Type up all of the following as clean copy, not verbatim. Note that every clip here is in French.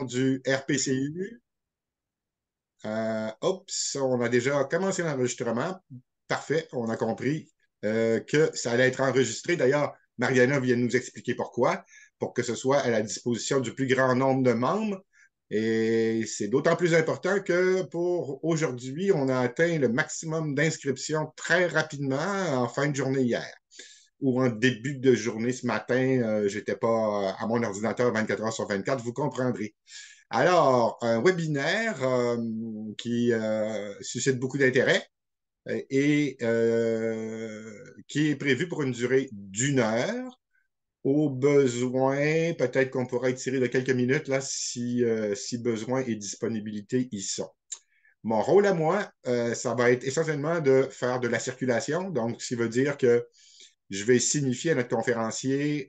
Du RPCU. Oups, on a déjà commencé l'enregistrement. Parfait, on a compris que ça allait être enregistré. D'ailleurs, Mariana vient de nous expliquer pourquoi, pour que ce soit à la disposition du plus grand nombre de membres. Et c'est d'autant plus important que pour aujourd'hui, on a atteint le maximum d'inscriptions très rapidement en fin de journée hier ou en début de journée ce matin. Je n'étais pas à mon ordinateur 24 heures sur 24, vous comprendrez. Alors, un webinaire qui suscite beaucoup d'intérêt et qui est prévu pour une durée d'1 heure. Au besoin, peut-être qu'on pourra étirer de quelques minutes là, si besoin et disponibilité y sont. Mon rôle à moi, ça va être essentiellement de faire de la circulation. Donc, ce qui veut dire que je vais signifier à notre conférencier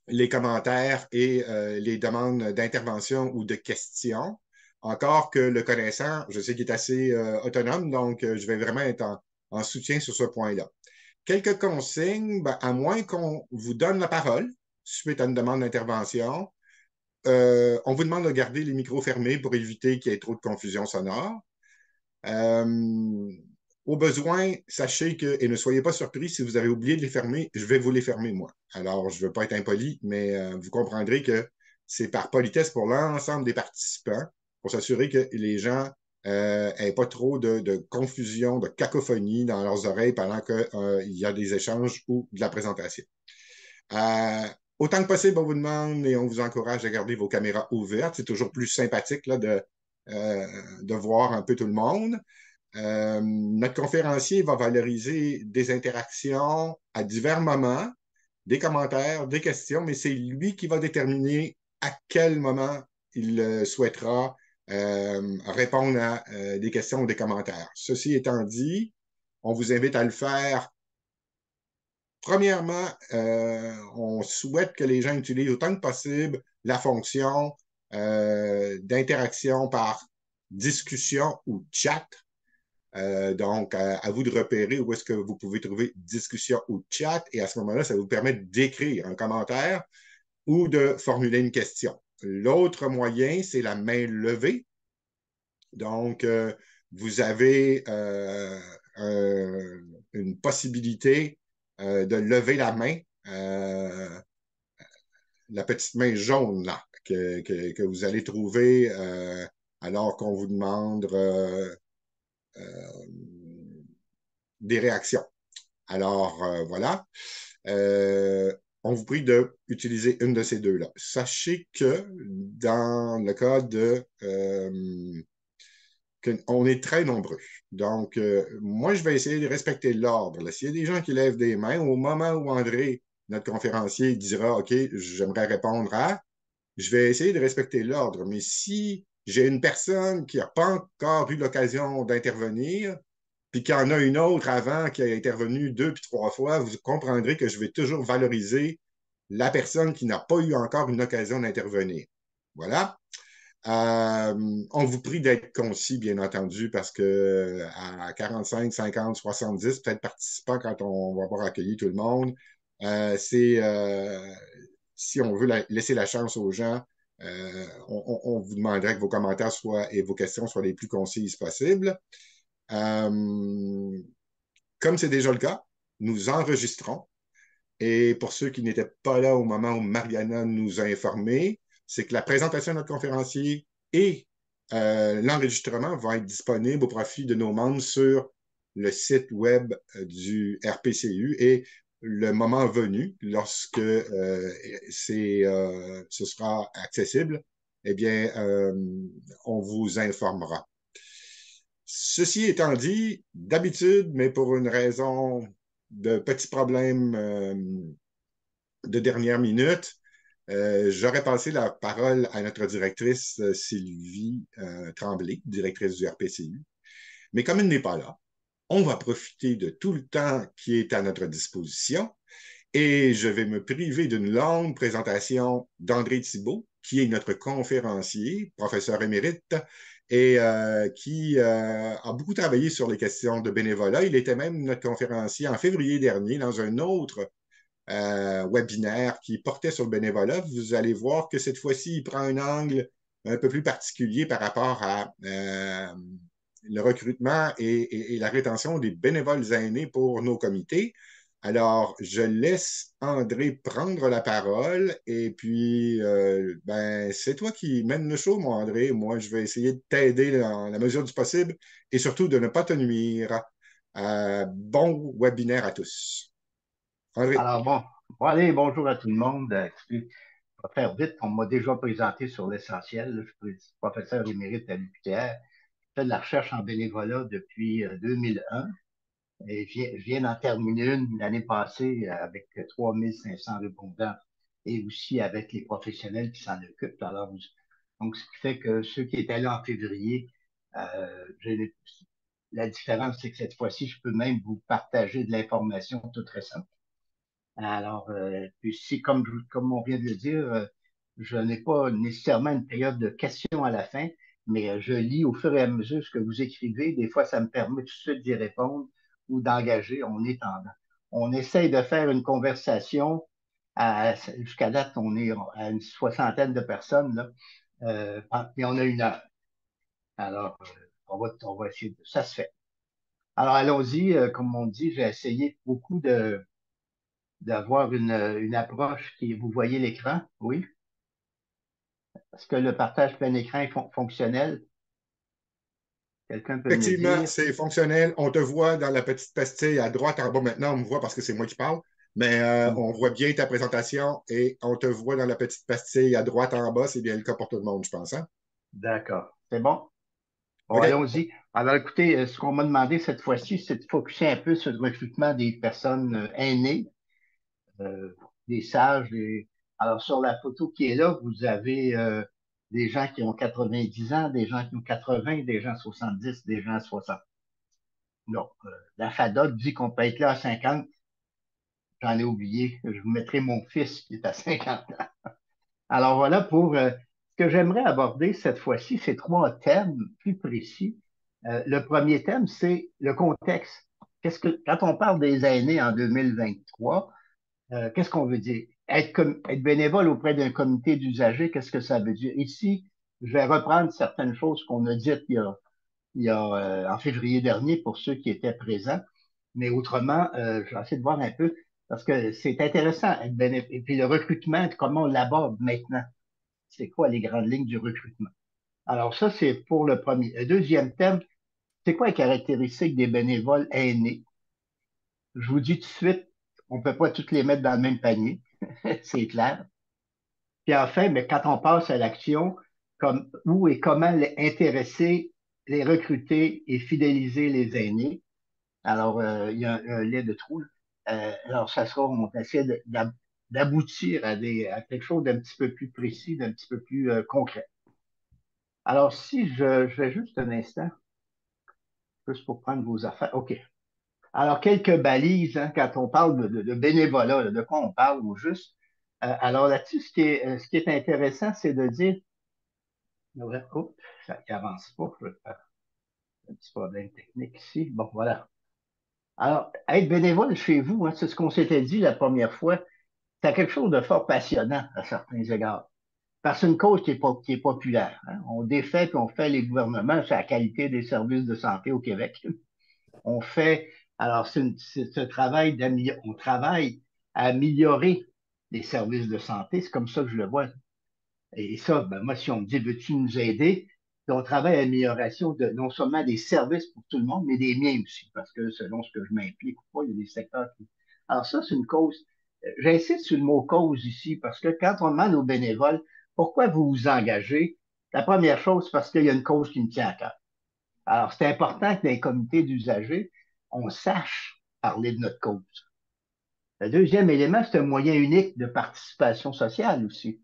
les commentaires et les demandes d'intervention ou de questions. Encore que le connaissant, je sais qu'il est assez autonome, donc je vais vraiment être en soutien sur ce point-là. Quelques consignes, ben, à moins qu'on vous donne la parole suite à une demande d'intervention, on vous demande de garder les micros fermés pour éviter qu'il y ait trop de confusion sonore. Euh, Au besoin, sachez que, et ne soyez pas surpris si vous avez oublié de les fermer, je vais vous les fermer moi. Alors, je ne veux pas être impoli, mais vous comprendrez que c'est par politesse pour l'ensemble des participants, pour s'assurer que les gens n'aient pas trop de confusion, de cacophonie dans leurs oreilles pendant qu'il y a des échanges ou de la présentation. Euh, Autant que possible, on vous demande et on vous encourage à garder vos caméras ouvertes. C'est toujours plus sympathique là, de voir un peu tout le monde. Notre conférencier va valoriser des interactions à divers moments, des commentaires, des questions, mais c'est lui qui va déterminer à quel moment il souhaitera répondre à des questions ou des commentaires. Ceci étant dit, on vous invite à le faire. Premièrement, on souhaite que les gens utilisent autant que possible la fonction d'interaction par discussion ou chat. Donc, à vous de repérer où est-ce que vous pouvez trouver discussion ou chat. Et à ce moment-là, ça vous permet d'écrire un commentaire ou de formuler une question. L'autre moyen, c'est la main levée. Donc, vous avez une possibilité de lever la main, la petite main jaune là, que vous allez trouver alors qu'on vous demande des réactions. Alors, voilà. Euh, on vous prie d'utiliser une de ces deux-là. Sachez que dans le cas on est très nombreux. Donc, moi, je vais essayer de respecter l'ordre. S'il y a des gens qui lèvent des mains, au moment où André, notre conférencier, dira OK, j'aimerais répondre à, je vais essayer de respecter l'ordre. Mais si j'ai une personne qui n'a pas encore eu l'occasion d'intervenir, puis qu'il y en a une autre avant qui a intervenu 2 puis 3 fois, vous comprendrez que je vais toujours valoriser la personne qui n'a pas eu encore une occasion d'intervenir. Voilà. On vous prie d'être concis, bien entendu, parce que à 45, 50, 70, peut-être participants quand on va avoir accueilli tout le monde, c'est si on veut laisser la chance aux gens, on vous demanderait que vos commentaires soient et vos questions soient les plus concises possibles. Euh, Comme c'est déjà le cas, nous enregistrons. Et pour ceux qui n'étaient pas là au moment où Mariana nous a informés, c'est que la présentation de notre conférencier et l'enregistrement vont être disponibles au profit de nos membres sur le site web du RPCU et le moment venu, lorsque ce sera accessible, eh bien, on vous informera. Ceci étant dit, d'habitude, mais pour une raison de petits problèmes de dernière minute, j'aurais passé la parole à notre directrice Sylvie Tremblay, directrice du RPCU. Mais comme elle n'est pas là, on va profiter de tout le temps qui est à notre disposition et je vais me priver d'une longue présentation d'André Thibault, qui est notre conférencier, professeur émérite, et qui a beaucoup travaillé sur les questions de bénévolat. Il était même notre conférencier en février dernier dans un autre webinaire qui portait sur le bénévolat, vous allez voir que cette fois-ci, il prend un angle un peu plus particulier par rapport à le recrutement et la rétention des bénévoles aînés pour nos comités. Alors, je laisse André prendre la parole et puis, ben, c'est toi qui mène le show, mon André. Moi, je vais essayer de t'aider dans la mesure du possible et surtout de ne pas te nuire. Bon webinaire à tous. André. Alors bon, allez, bonjour à tout le monde. Écoutez, je vais faire vite. On m'a déjà présenté sur l'essentiel. Je suis professeur émérite à l'UQTR. Je fais de la recherche en bénévolat depuis 2001 et je viens d'en terminer une l'année passée avec 3500 répondants et aussi avec les professionnels qui s'en occupent. Alors, donc, ce qui fait que ceux qui étaient là en février, la différence, c'est que cette fois-ci, je peux même vous partager de l'information toute récente. Alors, puis si, comme on vient de le dire, je n'ai pas nécessairement une période de questions à la fin, mais je lis au fur et à mesure ce que vous écrivez. Des fois, ça me permet tout de suite d'y répondre ou d'engager. On essaye de faire une conversation. Jusqu'à date, on est à une soixantaine de personnes, là, et on a une heure. Alors, on va essayer ça se fait. Alors, allons-y. Comme on dit, j'ai essayé beaucoup d'avoir une approche qui, vous voyez l'écran, oui? Est-ce que le partage plein écran est fonctionnel? Quelqu'un peut me le Effectivement, dire? c'est fonctionnel. On te voit dans la petite pastille à droite en bas. Maintenant, on me voit parce que c'est moi qui parle, mais Hmm. on voit bien ta présentation et on te voit dans la petite pastille à droite en bas. C'est bien le cas pour tout le monde, je pense. Hein? D'accord. C'est bon? Bon, OK. allons-y. Alors, écoutez, ce qu'on m'a demandé cette fois-ci, c'est de focuser un peu sur le recrutement des personnes aînées, euh, des sages. Alors, sur la photo qui est là, vous avez des gens qui ont 90 ans, des gens qui ont 80, des gens 70, des gens 60. Non, la FADOC dit qu'on peut être là à 50. J'en ai oublié. Je vous mettrai mon fils qui est à 50 ans. Alors voilà pour ce que j'aimerais aborder cette fois-ci, c'est trois thèmes plus précis. Le premier thème, c'est le contexte. Quand on parle des aînés en 2023, qu'est-ce qu'on veut dire? Être bénévole auprès d'un comité d'usagers, qu'est-ce que ça veut dire? Ici, je vais reprendre certaines choses qu'on a dites en février dernier pour ceux qui étaient présents. Mais autrement, je vais essayer de voir un peu parce que c'est intéressant. Et puis le recrutement, comment on l'aborde maintenant. C'est quoi les grandes lignes du recrutement? Alors ça, c'est pour le premier. Le deuxième thème, c'est quoi les caractéristiques des bénévoles aînés? Je vous dis tout de suite, on ne peut pas toutes les mettre dans le même panier, c'est clair. Puis enfin, mais quand on passe à l'action, comme où et comment intéresser, les recruter et fidéliser les aînés. Alors, il y a un lait de trou. Alors, ça sera, on va essayer d'aboutir à quelque chose d'un petit peu plus précis, d'un petit peu plus concret. Alors, si je vais juste un instant, juste pour prendre vos affaires. OK. Alors, quelques balises, hein, quand on parle de bénévolat, là, de quoi on parle au juste. Alors là-dessus, ce qui est intéressant, c'est de dire, ouais, oups, ça n'avance pas, je vais faire un petit problème technique ici. Bon, voilà. Alors, être bénévole chez vous, hein, c'est ce qu'on s'était dit la première fois, c'est quelque chose de fort passionnant à certains égards. Parce que c'est une cause qui est populaire. Hein. On défait et on fait les gouvernements sur la qualité des services de santé au Québec. On fait, alors c'est ce travail on travaille à améliorer les services de santé. C'est comme ça que je le vois. Et ça, ben moi, si on me dit, veux-tu nous aider? On travaille à l'amélioration de non seulement des services pour tout le monde, mais des miens aussi, parce que selon ce que je m'implique ou pas, il y a des secteurs qui. Alors ça, c'est une cause. J'insiste sur le mot cause ici, parce que quand on demande aux bénévoles, pourquoi vous vous engagez? La première chose, c'est parce qu'il y a une cause qui me tient à cœur. Alors, c'est important que dans les comités d'usagers, on sache parler de notre cause. Le deuxième élément, c'est un moyen unique de participation sociale aussi.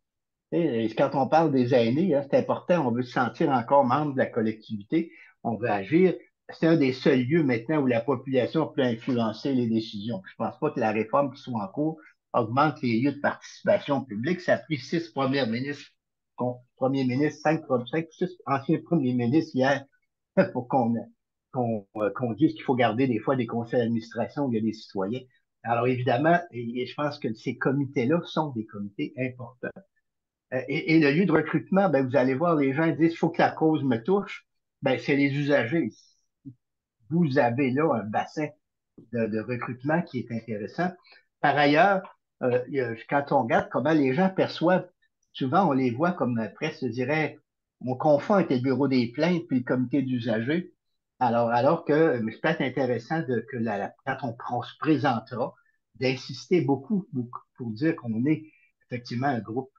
Et quand on parle des aînés, hein, c'est important, on veut se sentir encore membre de la collectivité, on veut agir. C'est un des seuls lieux maintenant où la population peut influencer les décisions. Je ne pense pas que la réforme qui soit en cours augmente les lieux de participation publique. Ça a pris six premiers ministres, cinq ou six anciens premiers ministres hier pour qu'on dise qu'il faut garder des fois des conseils d'administration où il y a des citoyens. Alors évidemment, et je pense que ces comités-là sont des comités importants. Et le lieu de recrutement, ben, vous allez voir, les gens disent, il faut que la cause me touche. Ben, c'est les usagers. Vous avez là un bassin de recrutement qui est intéressant. Par ailleurs, quand on regarde comment les gens perçoivent, souvent on les voit comme presque, je dirais, on confond avec le bureau des plaintes puis le comité d'usagers. Alors que c'est peut-être intéressant que quand on se présentera, d'insister beaucoup pour dire qu'on est effectivement un groupe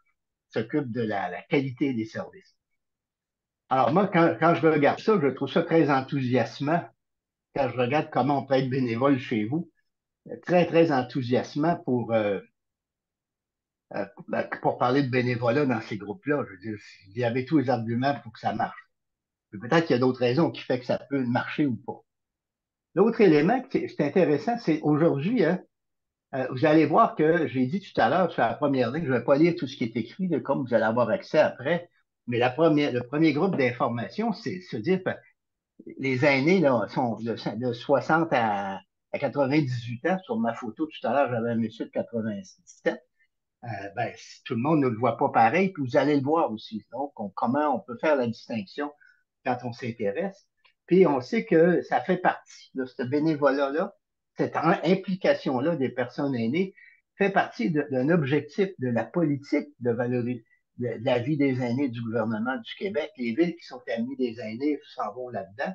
qui s'occupe de la qualité des services. Alors moi, quand je regarde ça, je trouve ça très enthousiasmant quand je regarde comment on peut être bénévole chez vous. Très enthousiasmant pour parler de bénévolat dans ces groupes-là. Je veux dire, il y avait tous les arguments pour que ça marche. Peut-être qu'il y a d'autres raisons qui font que ça peut marcher ou pas. L'autre élément qui est intéressant, c'est aujourd'hui, hein, vous allez voir que j'ai dit tout à l'heure sur la première ligne, je ne vais pas lire tout ce qui est écrit, là, comme vous allez avoir accès après, mais le premier groupe d'information, c'est se dire que les aînés là, sont de 60 à 98 ans. Sur ma photo tout à l'heure, j'avais un monsieur de 97. Ben, tout le monde ne le voit pas pareil, puis vous allez le voir aussi. Donc, comment on peut faire la distinction quand on s'intéresse. Puis, on sait que ça fait partie de ce bénévolat-là, cette implication-là des personnes aînées, fait partie d'un objectif de la politique de valoriser de la vie des aînés du gouvernement du Québec. Les villes qui sont amies des aînés s'en vont là-dedans.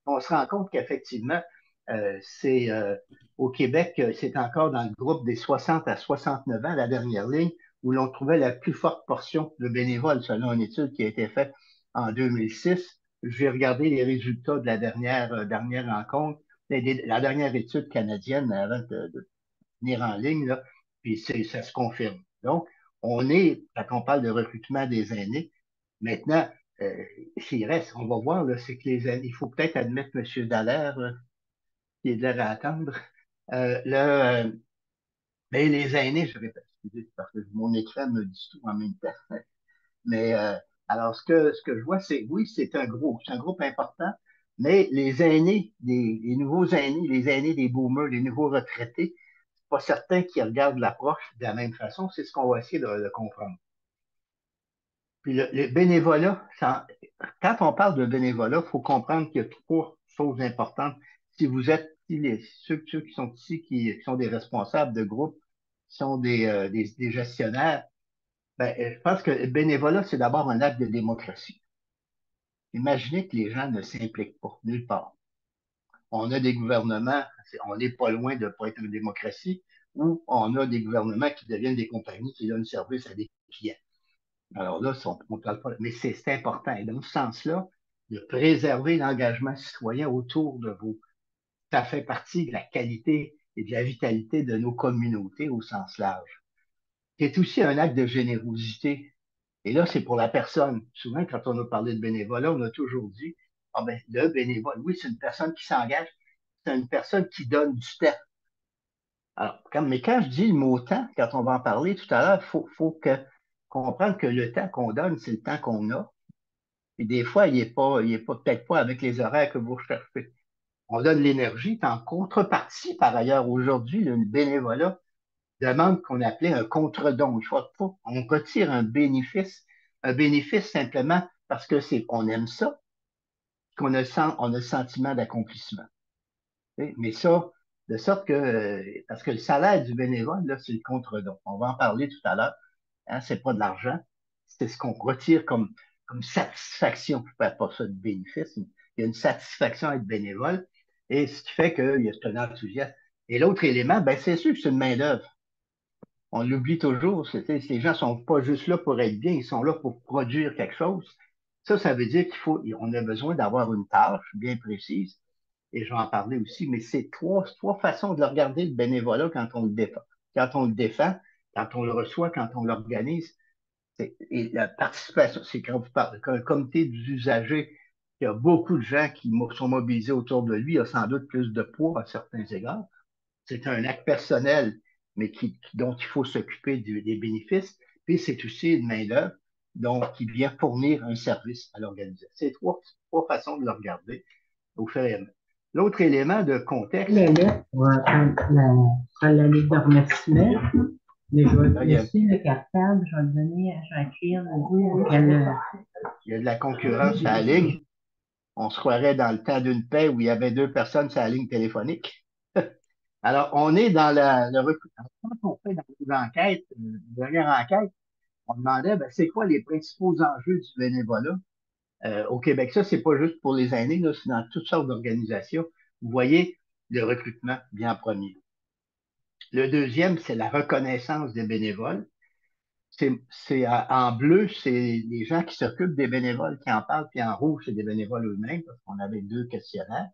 On se rend compte qu'effectivement, c'est au Québec, c'est encore dans le groupe des 60 à 69 ans, la dernière ligne, où l'on trouvait la plus forte portion de bénévoles, selon une étude qui a été faite en 2006. J'ai regardé les résultats de la dernière rencontre, la dernière étude canadienne avant de venir en ligne, là, puis ça se confirme. Donc, quand on parle de recrutement des aînés, maintenant, s'il reste, on va voir, là, c'est que les aînés, il faut peut-être admettre M. Dallaire, qui est de l'air à attendre. Mais les aînés, je répète, excusez, parce que mon écran me dit tout en même temps. Mais alors, ce que je vois, c'est oui, c'est un groupe important, mais les aînés, les nouveaux aînés, les aînés des boomers, les nouveaux retraités, c'est pas certain qu'ils regardent l'approche de la même façon. C'est ce qu'on va essayer de comprendre. Puis le bénévolat, quand on parle de bénévolat, il faut comprendre qu'il y a trois choses importantes. Si vous êtes, ceux qui sont ici, qui sont des responsables de groupe, qui sont des gestionnaires, ben, je pense que le bénévolat, c'est d'abord un acte de démocratie. Imaginez que les gens ne s'impliquent pas nulle part. On a des gouvernements, on n'est pas loin de ne pas être une démocratie, ou on a des gouvernements qui deviennent des compagnies qui donnent service à des clients. Alors là, on ne parle pas, mais c'est important. Et dans ce sens-là, de préserver l'engagement citoyen autour de vous, ça fait partie de la qualité et de la vitalité de nos communautés au sens large. C'est aussi un acte de générosité. Et là, c'est pour la personne. Souvent, quand on a parlé de bénévolat, on a toujours dit, ah ben, le bénévole, oui, c'est une personne qui s'engage, c'est une personne qui donne du temps. Alors, mais quand je dis le mot temps, quand on va en parler tout à l'heure, faut comprendre que le temps qu'on donne, c'est le temps qu'on a. Et des fois, il est pas peut-être pas avec les horaires que vous recherchez. On donne l'énergie, puis en contrepartie, par ailleurs, aujourd'hui, le bénévolat demande qu'on appelait un contre-don. On retire un bénéfice simplement parce que on aime ça, on a le sentiment d'accomplissement. Mais ça, de sorte que, parce que le salaire du bénévole, là, c'est le contre-don. On va en parler tout à l'heure. Hein, c'est pas de l'argent. C'est ce qu'on retire comme satisfaction. Je ne pas ça de bénéfice. Mais il y a une satisfaction à être bénévole. Et ce qui fait qu'il y a un enthousiasme. Et l'autre élément, ben, c'est sûr que c'est une main-d'œuvre. On l'oublie toujours. Ces gens sont pas juste là pour être bien, ils sont là pour produire quelque chose. Ça veut dire on a besoin d'avoir une tâche bien précise et je vais en parler aussi, mais c'est trois façons de le regarder, le bénévolat, quand on le défend. Quand on le défend, quand on le reçoit, quand on l'organise. Et la participation, c'est quand vous parlez qu'un comité d'usagers, il y a beaucoup de gens qui sont mobilisés autour de lui, il a sans doute plus de poids à certains égards. C'est un acte personnel, mais dont il faut s'occuper des bénéfices. Puis c'est aussi une main-d'œuvre qui vient fournir un service à l'organisation. C'est trois façons de le regarder au fur et à mesure. L'autre élément de contexte, Les lettres pour la liste de remerciements. Mais je vais là, te laisser le cartable, je vais le donner à Jacqueline. il y a de la concurrence à la ligne. On se croirait dans le temps d'une paix où il y avait deux personnes sur la ligne téléphonique. Alors, on est dans le recrutement. Quand on fait dans les enquêtes, dernière enquête, on demandait, ben, c'est quoi les principaux enjeux du bénévolat au Québec? Ça, c'est pas juste pour les aînés, là, c'est dans toutes sortes d'organisations. Vous voyez, le recrutement bien en premier. Le deuxième, c'est la reconnaissance des bénévoles. En bleu, c'est les gens qui s'occupent des bénévoles qui en parlent, puis en rouge, c'est des bénévoles eux-mêmes, parce qu'on avait deux questionnaires.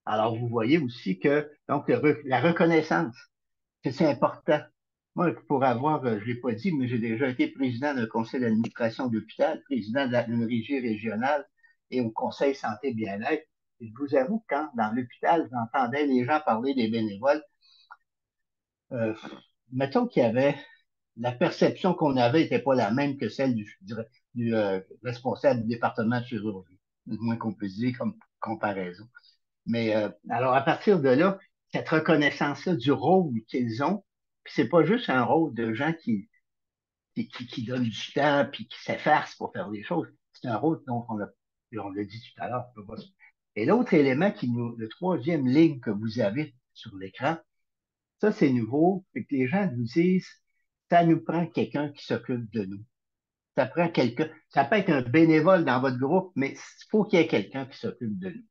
Alors, vous voyez aussi que, donc, la reconnaissance, c'est important. Moi, pour avoir, je l'ai pas dit, mais j'ai déjà été président d'un conseil d'administration d'hôpital, président d'une régie régionale et au conseil santé bien-être. Et je vous avoue, quand dans l'hôpital, j'entendais les gens parler des bénévoles, euh, mettons qu'il y avait la perception qu'on avait n'était pas la même que celle du responsable du département de chirurgie, du moins qu'on peut dire comme comparaison. Mais alors, à partir de là, cette reconnaissance-là du rôle qu'ils ont, puis c'est pas juste un rôle de gens qui donnent du temps puis qui s'efface pour faire des choses. C'est un rôle dont on l'a dit tout à l'heure. Et l'autre élément le troisième ligne que vous avez sur l'écran, ça c'est nouveau, c'est que les gens nous disent, ça nous prend quelqu'un qui s'occupe de nous. Ça prend quelqu'un, ça peut être un bénévole dans votre groupe, mais il faut qu'il y ait quelqu'un qui s'occupe de nous.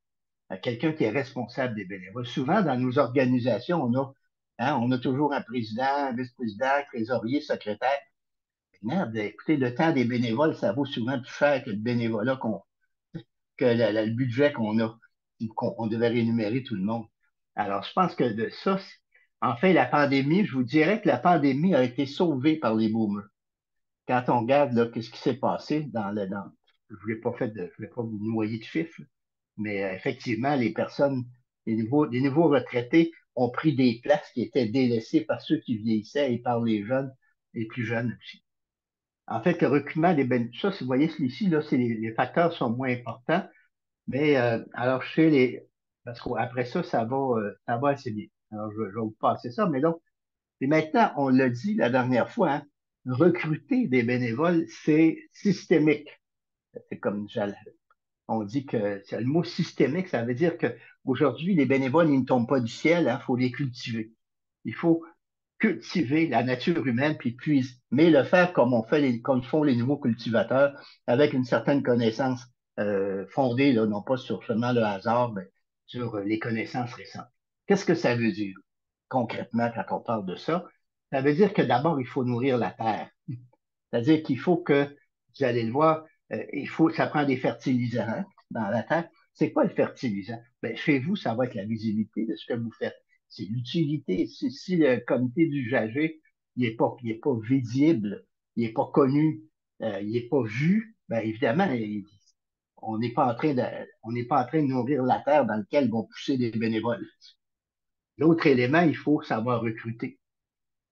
Quelqu'un qui est responsable des bénévoles. Souvent, dans nos organisations, on a toujours un président, un vice-président, un trésorier, secrétaire. Merde, écoutez, le temps des bénévoles, ça vaut souvent plus cher que le bénévolat que le budget qu'on a, qu'on devait rémunérer tout le monde. Alors, je pense que de ça, en fait, la pandémie, je vous dirais que la pandémie a été sauvée par les boomers. Quand on regarde là, qu'est-ce qui s'est passé je voulais pas vous noyer de chiffres, mais effectivement, les nouveaux retraités ont pris des places qui étaient délaissées par ceux qui vieillissaient et par les jeunes, les plus jeunes aussi. En fait, le recrutement des bénévoles, ça, si vous voyez ici, là, les facteurs sont moins importants, mais alors chez parce qu'après ça, ça va assez bien. Alors, je vais vous passer ça, mais donc, et maintenant, on l'a dit la dernière fois, hein, recruter des bénévoles, c'est systémique. C'est comme on dit que c'est le mot systémique, ça veut dire que aujourd'hui, les bénévoles, ils ne tombent pas du ciel, il faut les cultiver. Il faut cultiver la nature humaine, mais le faire comme font les nouveaux cultivateurs, avec une certaine connaissance fondée, là, non pas sur seulement le hasard, mais sur les connaissances récentes. Qu'est-ce que ça veut dire concrètement quand on parle de ça? Ça veut dire que d'abord, il faut nourrir la terre. C'est-à-dire qu'il faut que, vous allez le voir, ça prend des fertilisants hein, dans la terre. C'est quoi le fertilisant? Ben, chez vous, ça va être la visibilité de ce que vous faites. C'est l'utilité. Si le comité d'usager, il est pas visible, il n'est pas connu, il n'est pas vu, ben, évidemment, on n'est pas en train de nourrir la terre dans laquelle vont pousser des bénévoles. L'autre élément, il faut savoir recruter,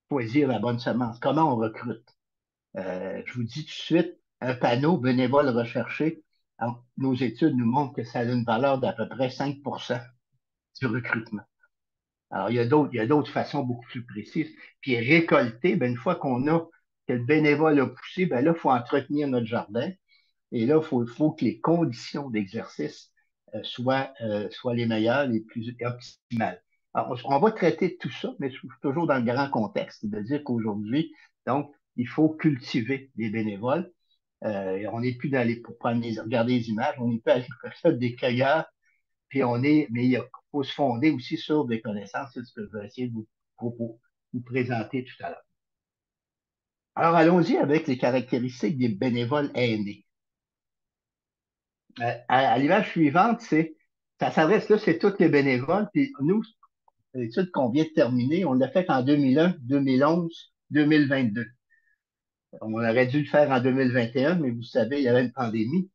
choisir la bonne semence. Comment on recrute? Je vous dis tout de suite, un panneau bénévole recherché, nos études nous montrent que ça a une valeur d'à peu près 5 du recrutement. Alors, il y a d'autres façons beaucoup plus précises. Puis récolter, ben, une fois que le bénévole a poussé, ben là, il faut entretenir notre jardin. Et là, faut que les conditions d'exercice soient les meilleures, les plus optimales. Alors, on va traiter de tout ça, mais toujours dans le grand contexte, de dire qu'aujourd'hui, donc, il faut cultiver les bénévoles. On n'est plus pour regarder les images, on n'est plus aller faire des cueilleurs, mais faut se fonder aussi sur des connaissances, c'est ce que je vais essayer de vous présenter tout à l'heure. Alors, allons-y avec les caractéristiques des bénévoles aînés. À l'image suivante, ça s'adresse là, c'est tous les bénévoles. Puis nous, l'étude qu'on vient de terminer, on l'a fait en 2001, 2011, 2022. On aurait dû le faire en 2021, mais vous savez, il y avait une pandémie.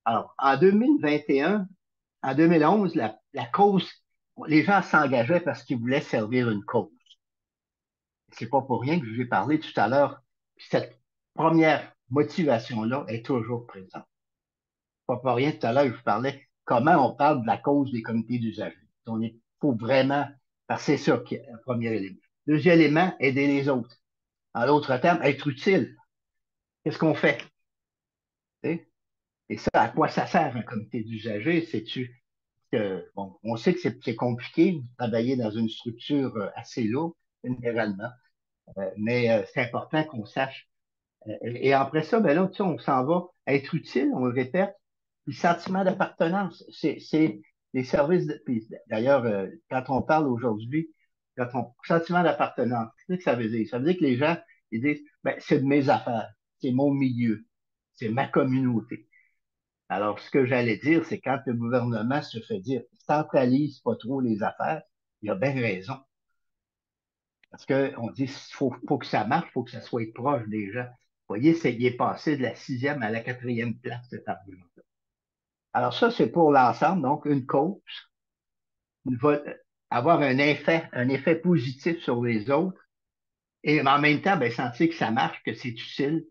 Alors, en 2021, en 2011, la cause, les gens s'engageaient parce qu'ils voulaient servir une cause. C'est pas pour rien que je vous ai parlé tout à l'heure. Cette première motivation-là est toujours présente. Pas pour rien tout à l'heure, je vous parlais comment on parle de la cause des comités d'usagers. faut vraiment, parce que c'est ça qui est le premier élément. Deuxième élément, aider les autres. En d'autres termes, être utile. Qu'est-ce qu'on fait? Tu Et ça, à quoi ça sert un comité d'usagers? C'est-tu que, bon, on sait que c'est compliqué de travailler dans une structure assez lourde, généralement, mais c'est important qu'on sache. Et après ça, ben là, tu sais, on s'en va être utile, on le répète. Le sentiment d'appartenance, c'est les services. Puis d'ailleurs, quand on parle aujourd'hui, sentiment d'appartenance, qu'est-ce que ça veut dire? Ça veut dire que les gens, ils disent, ben, c'est de mes affaires, c'est mon milieu, c'est ma communauté. Alors, ce que j'allais dire, c'est quand le gouvernement se fait dire, centralise pas trop les affaires, il a bien raison. Parce qu'on dit, faut que ça marche, faut que ça soit proche des gens. Vous voyez, il est passé de la 6e à la 4e place, cet argument-là. Alors ça, c'est pour l'ensemble, donc une cause va avoir un effet positif sur les autres et en même temps, ben, sentir que ça marche, que c'est utile,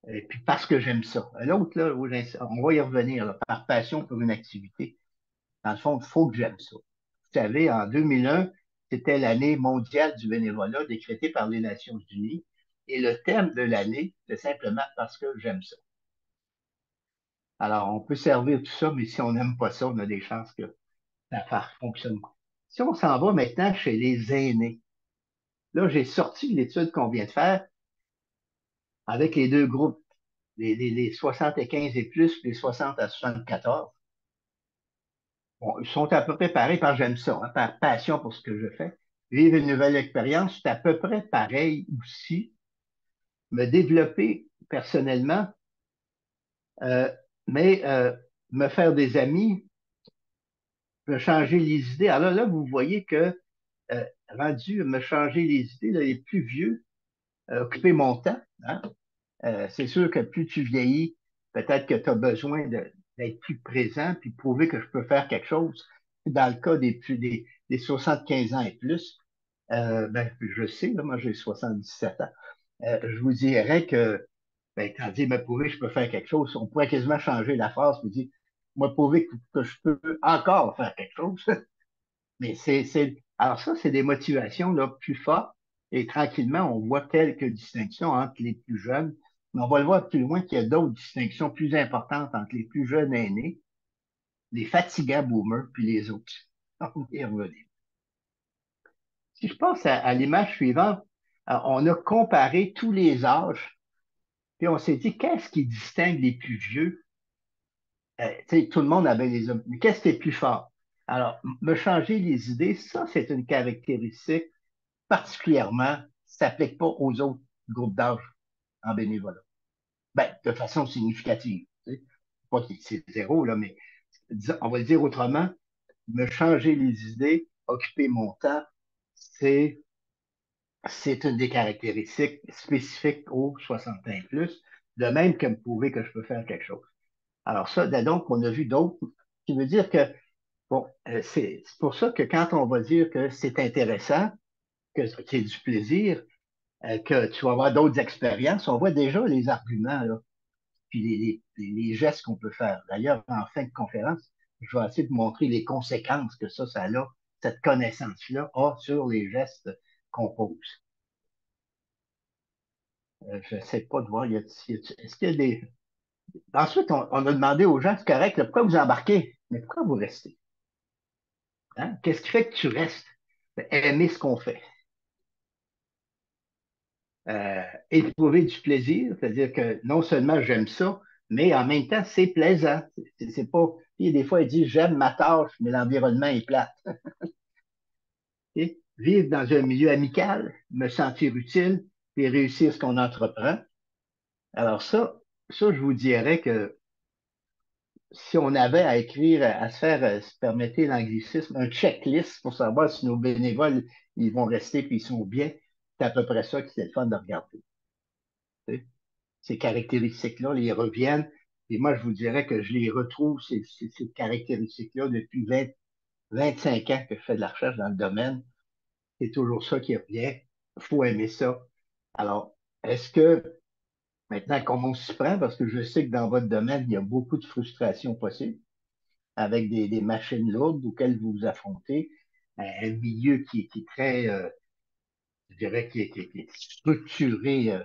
et puis parce que j'aime ça. L'autre, là, on va y revenir, là, par passion pour une activité. Dans le fond, il faut que j'aime ça. Vous savez, en 2001, c'était l'année mondiale du bénévolat décrétée par les Nations Unies. Et le thème de l'année, c'est simplement parce que j'aime ça. Alors, on peut servir tout ça, mais si on n'aime pas ça, on a des chances que ça fonctionne. Si on s'en va maintenant chez les aînés, là, j'ai sorti l'étude qu'on vient de faire avec les deux groupes, les 75 et plus, les 60 à 74. Bon, ils sont à peu près pareils parce que j'aime ça, hein, par passion pour ce que je fais. Vivre une nouvelle expérience, c'est à peu près pareil aussi. Me développer personnellement, euh, mais me faire des amis, me changer les idées. Alors là, vous voyez que rendu me changer les idées, là, les plus vieux, occuper mon temps. Hein. C'est sûr que plus tu vieillis, peut-être que tu as besoin d'être plus présent puis prouver que je peux faire quelque chose. Dans le cas des 75 ans et plus, ben, je sais, là, moi j'ai 77 ans, je vous dirais que, ben, quand dit me prouver que je peux faire quelque chose, on pourrait quasiment changer la phrase, me dire, me prouver que je peux encore faire quelque chose. Mais alors ça, c'est des motivations là, plus fortes. Et tranquillement, on voit quelques distinctions entre les plus jeunes. Mais on va le voir plus loin qu'il y a d'autres distinctions plus importantes entre les plus jeunes aînés, les fatigants boomers, puis les autres. On va y revenir. Si je passe à l'image suivante, on a comparé tous les âges, puis on s'est dit, qu'est-ce qui distingue les plus vieux? Tout le monde avait les hommes, mais qu'est-ce qui est plus fort? Alors, me changer les idées, ça, c'est une caractéristique particulièrement s'applique pas aux autres groupes d'âge en bénévolat. Ben, de façon significative. Tu sais. Pas que c'est zéro, là, mais on va le dire autrement, me changer les idées, occuper mon temps, c'est, c'est une des caractéristiques spécifiques aux 60 ans et plus, de même que me prouver que je peux faire quelque chose. Alors ça, donc, on a vu d'autres, qui veut dire que, bon, c'est pour ça que quand on va dire que c'est intéressant, que c'est du plaisir, que tu vas avoir d'autres expériences, on voit déjà les arguments, là, puis les gestes qu'on peut faire. D'ailleurs, en fin de conférence, je vais essayer de montrer les conséquences que ça a, cette connaissance-là a sur les gestes qu'on pose. Je ne sais pas de voir, est-ce qu'il y a des... Ensuite, on a demandé aux gens, c'est correct, là, pourquoi vous embarquez? Mais pourquoi vous restez? Hein? Qu'est-ce qui fait que tu restes? Aimer ce qu'on fait. Éprouver du plaisir, c'est-à-dire que non seulement j'aime ça, mais en même temps, c'est plaisant. C'est pas. Puis des fois, il dit j'aime ma tâche, mais l'environnement est plate. Et vivre dans un milieu amical, me sentir utile, et réussir ce qu'on entreprend. Alors ça, je vous dirais que si on avait à écrire, à se faire, se permettez l'anglicisme, un checklist pour savoir si nos bénévoles, ils vont rester puis ils sont bien, c'est à peu près ça qui c'est le fun de regarder. Tu sais. Ces caractéristiques-là, ils reviennent. Et moi, je vous dirais que je les retrouve, ces caractéristiques-là, depuis 25 ans que je fais de la recherche dans le domaine. C'est toujours ça qui revient. Il faut aimer ça. Alors, est-ce que, maintenant, comment on s'y prend, parce que je sais que dans votre domaine, il y a beaucoup de frustration possible. avec des machines lourdes auxquelles vous vous affrontez, un milieu qui est très, je dirais, qui est structuré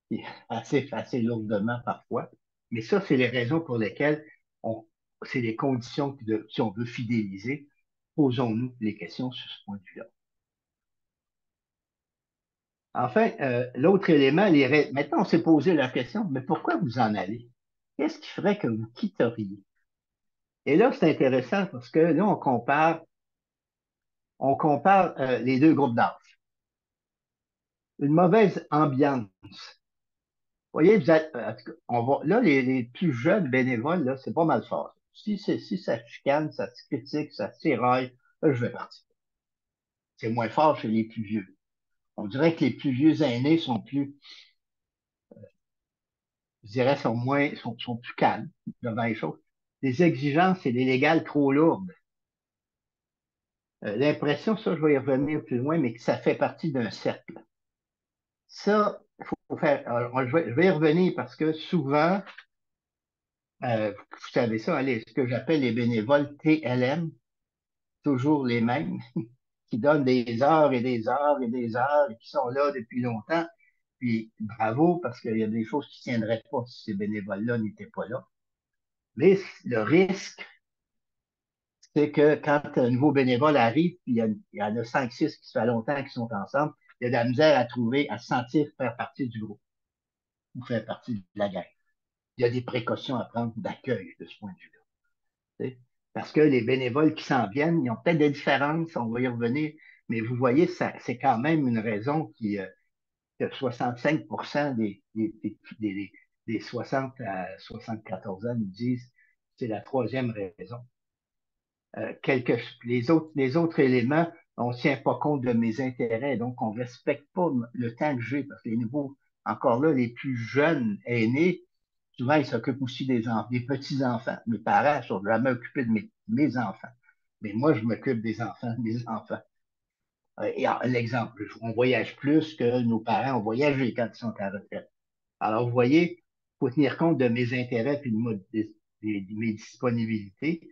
qui est assez lourdement parfois. Mais ça, c'est les raisons pour lesquelles c'est les conditions si on veut fidéliser. Posons-nous les questions sur ce point de vue-là. Enfin, l'autre élément, maintenant, on s'est posé la question, mais pourquoi vous en allez? Qu'est-ce qui ferait que vous quitteriez? Et là, c'est intéressant parce que là, on compare les deux groupes d'âge. Une mauvaise ambiance. Vous voyez, en tout cas, là, les plus jeunes bénévoles, là, c'est pas mal fort. Si ça chicane, ça se critique, ça se tiraille, là, je vais partir. C'est moins fort chez les plus vieux. On dirait que les plus vieux aînés sont plus, je dirais, sont plus calmes devant les choses. Les exigences et les légales trop lourdes. L'impression, ça, je vais y revenir plus loin, mais que ça fait partie d'un cercle. Ça, il faut faire. Alors, je vais y revenir parce que souvent, vous savez ça, allez, ce que j'appelle les bénévoles TLM, toujours les mêmes, qui donnent des heures et des heures et des heures et qui sont là depuis longtemps. Puis bravo, parce qu'il y a des choses qui ne tiendraient pas si ces bénévoles-là n'étaient pas là. Mais le risque, c'est que quand un nouveau bénévole arrive, puis il y en a 5, 6 qui se fait longtemps qu'ils sont ensemble, il y a de la misère à trouver, à se sentir faire partie du groupe ou faire partie de la gang. Il y a des précautions à prendre d'accueil de ce point de vue-là. Parce que les bénévoles qui s'en viennent, ils ont peut-être des différences, on va y revenir, mais vous voyez, c'est quand même une raison que 65% des 60 à 74 ans nous disent c'est la troisième raison. Les autres éléments, on ne tient pas compte de mes intérêts, donc on ne respecte pas le temps que j'ai, parce que les nouveaux, encore là, les plus jeunes aînés, souvent, ils s'occupent aussi des petits-enfants. Mes parents sont jamais occupés de mes enfants. Mais moi, je m'occupe des enfants de mes enfants. L'exemple, on voyage plus que nos parents ont voyagé quand ils sont à la retraite. Alors, vous voyez, il faut tenir compte de mes intérêts puis de mes disponibilités.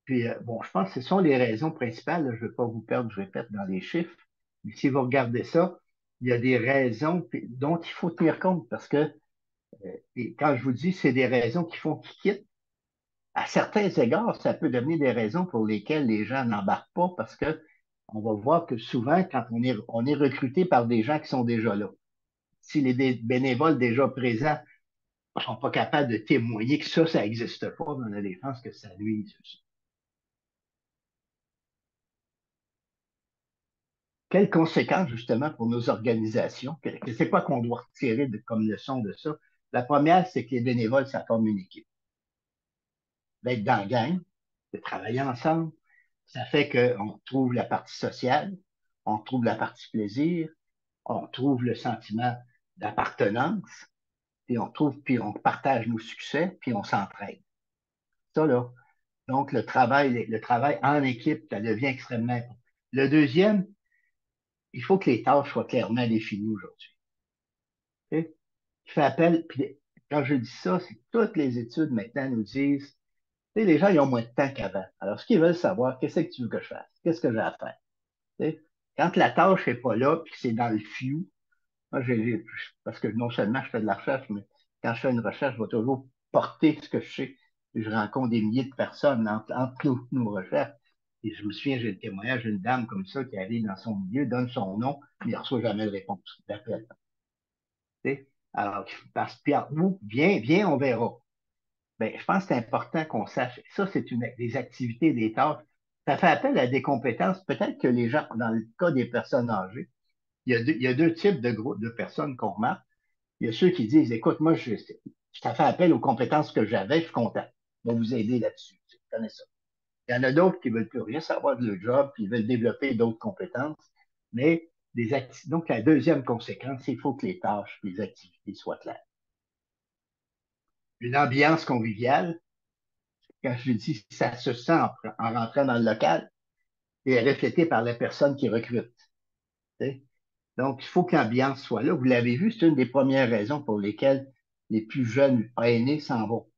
Puis, bon, je pense que ce sont les raisons principales. Là, je ne vais pas vous perdre, je répète, dans les chiffres. Mais si vous regardez ça, il y a des raisons dont il faut tenir compte parce que, et quand je vous dis, c'est des raisons qui font qu'ils quittent. À certains égards, ça peut devenir des raisons pour lesquelles les gens n'embarquent pas parce que on va voir que souvent, quand on est recruté par des gens qui sont déjà là, si les bénévoles déjà présents ne sont pas capables de témoigner que ça n'existe pas, on a des chances que ça nuise aussi. Quelles conséquences, justement, pour nos organisations? C'est quoi qu'on doit retirer comme leçon de ça? La première, c'est que les bénévoles, ça forme une équipe. D'être dans la gang, de travailler ensemble, ça fait qu'on trouve la partie sociale, on trouve la partie plaisir, on trouve le sentiment d'appartenance, puis on partage nos succès, puis on s'entraide. Ça, là. Donc, le travail en équipe, ça devient extrêmement important. Le deuxième, il faut que les tâches soient clairement définies aujourd'hui. Okay? Je fais appel, puis quand je dis ça, c'est que toutes les études maintenant nous disent, tu sais, les gens, ils ont moins de temps qu'avant. Alors, ce qu'ils veulent savoir, qu'est-ce que tu veux que je fasse? Qu'est-ce que j'ai à faire? Tu sais? Quand la tâche n'est pas là, puis que c'est dans le few, moi, parce que non seulement je fais de la recherche, mais quand je fais une recherche, je vais toujours porter ce que je sais. Et je rencontre des milliers de personnes entre nos recherches. Et je me souviens, j'ai le témoignage d'une dame comme ça qui arrive dans son milieu, donne son nom, mais il ne reçoit jamais de réponse d'appel. Alors, parce que vous, viens, on verra. Ben, je pense que c'est important qu'on sache. Ça, c'est des activités, des tâches. Ça fait appel à des compétences. Peut-être que les gens, dans le cas des personnes âgées, il y a deux types de groupes de personnes qu'on remarque. Il y a ceux qui disent, écoute, moi, ça fait appel aux compétences que j'avais, je suis content. Je vais vous aider là-dessus. Tu connais ça. Il y en a d'autres qui veulent plus rien savoir de leur job, puis ils veulent développer d'autres compétences. Mais donc, la deuxième conséquence, il faut que les tâches et les activités soient claires. Une ambiance conviviale, quand je dis ça se sent en rentrant dans le local, et est reflétée par la personne qui recrute. T'sais. Donc, il faut que l'ambiance soit là. Vous l'avez vu, c'est une des premières raisons pour lesquelles les plus jeunes aînés s'en vont.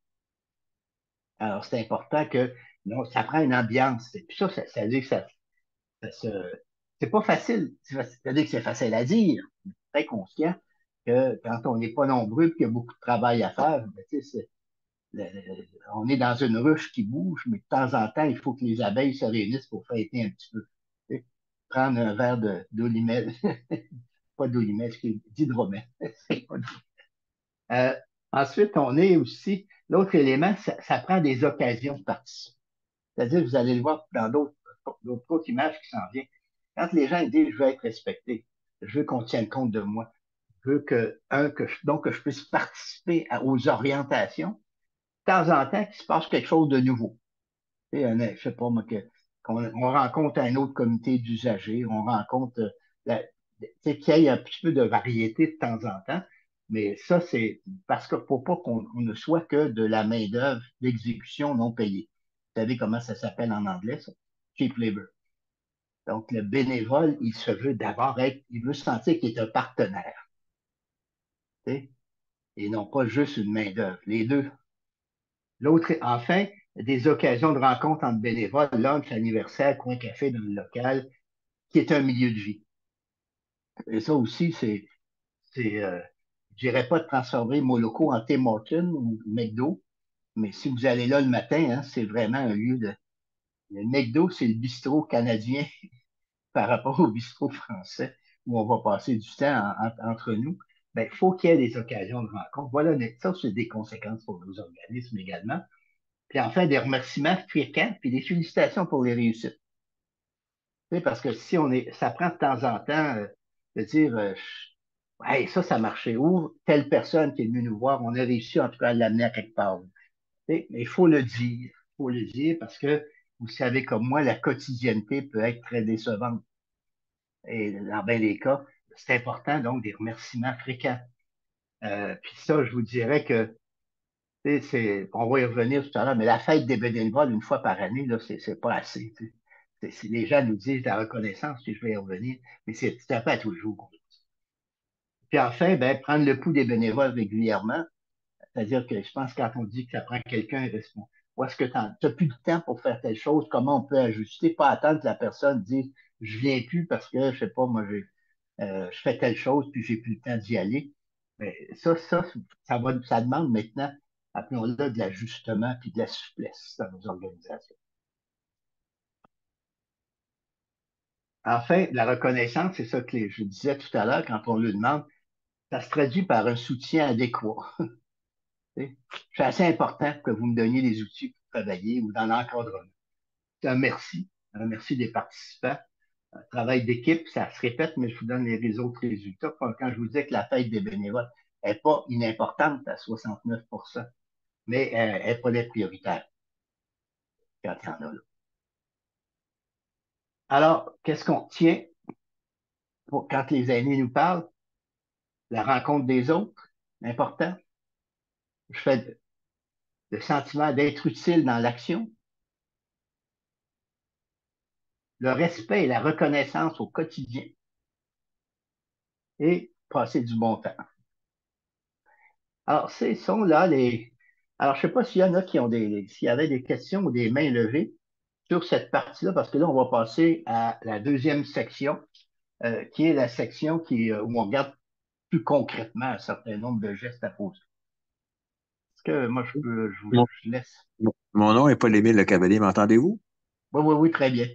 Alors, c'est important que non, ça prend une ambiance. Et puis ça veut dire que ça se- c'est pas facile. Ça veut dire que c'est facile à dire. On est très conscient que quand on n'est pas nombreux et qu'il y a beaucoup de travail à faire, ben, tu sais, on est dans une ruche qui bouge, mais de temps en temps, il faut que les abeilles se réunissent pour fêter un petit peu. Tu sais, prendre un verre d'olimel, pas d'olimel, d'hydromel. Euh, ensuite, on est aussi, l'autre élément, ça prend des occasions de participer. C'est-à-dire, vous allez le voir dans d'autres images qui s'en viennent. Quand les gens disent, je veux être respecté, je veux qu'on tienne compte de moi, je veux donc que je puisse participer aux orientations, de temps en temps, qu'il se passe quelque chose de nouveau. Tu sais, je sais pas, moi, qu'on rencontre un autre comité d'usagers, on rencontre, tu sais, qu'il y ait un petit peu de variété de temps en temps. Mais ça, c'est parce qu'il ne faut pas qu'on ne soit que de la main-d'œuvre d'exécution non payée. Vous savez comment ça s'appelle en anglais, ça? Cheap labor. Donc, le bénévole, il se veut d'abord il veut sentir qu'il est un partenaire, tu sais, et non pas juste une main-d'œuvre. Les deux. L'autre, enfin, des occasions de rencontre entre bénévoles, lunch, anniversaire, coin café dans le local, qui est un milieu de vie. Et ça aussi, je dirais pas de transformer mon locaux en Tim Hortons ou McDo, mais si vous allez là le matin, hein, c'est vraiment un lieu de. Le McDo, c'est le bistrot canadien par rapport au bistrot français où on va passer du temps entre nous. Ben, il faut qu'il y ait des occasions de rencontre. Voilà, ça, c'est des conséquences pour nos organismes également. Puis enfin, des remerciements fréquents, puis des félicitations pour les réussites. Tu sais, parce que si ça prend de temps en temps de dire, hey, ça marchait où? Telle personne qui est venue nous voir, on a réussi en tout cas à l'amener à quelque part. Tu sais, mais il faut le dire. Il faut le dire parce que vous savez comme moi, la quotidienneté peut être très décevante. Et dans bien des cas, c'est important donc des remerciements fréquents. Puis ça, je vous dirais que tu sais, on va y revenir tout à l'heure, mais la fête des bénévoles, une fois par année, là, c'est pas assez. Tu sais. Si les gens nous disent la reconnaissance, puis je vais y revenir, mais c'est un peu à tous les jours. Puis enfin, ben, prendre le pouls des bénévoles régulièrement, c'est-à-dire que je pense que quand on dit que ça prend quelqu'un, où est-ce que tu n'as plus de temps pour faire telle chose, comment on peut ajuster, pas attendre que la personne dise je viens plus parce que, je sais pas, moi, je fais telle chose, puis j'ai plus le temps d'y aller. Mais ça demande maintenant, appelons-le, de l'ajustement puis de la souplesse dans nos organisations. Enfin, la reconnaissance, c'est ça que je disais tout à l'heure, quand on le demande, ça se traduit par un soutien adéquat. C'est assez important que vous me donniez les outils pour travailler ou dans l'encadrement. C'est un merci des participants. Un travail d'équipe, ça se répète, mais je vous donne les autres résultats. Quand je vous disais que la fête des bénévoles n'est pas inimportante à 69 mais elle n'est pas la prioritaire quand il y en a là. Alors, qu'est-ce qu'on tient quand les aînés nous parlent? La rencontre des autres, important. Je fais le sentiment d'être utile dans l'action, le respect et la reconnaissance au quotidien et passer du bon temps. Alors, ce sont là les. Alors, je ne sais pas s'il y en a qui ont s'il y avait des questions ou des mains levées sur cette partie-là, parce que là, on va passer à la deuxième section, qui est la section où on regarde plus concrètement un certain nombre de gestes à poser. Est-ce que moi, Mon, je laisse? mon nom est Paul-Émile Le Cavalier, m'entendez-vous? Oui, oui, oui, très bien.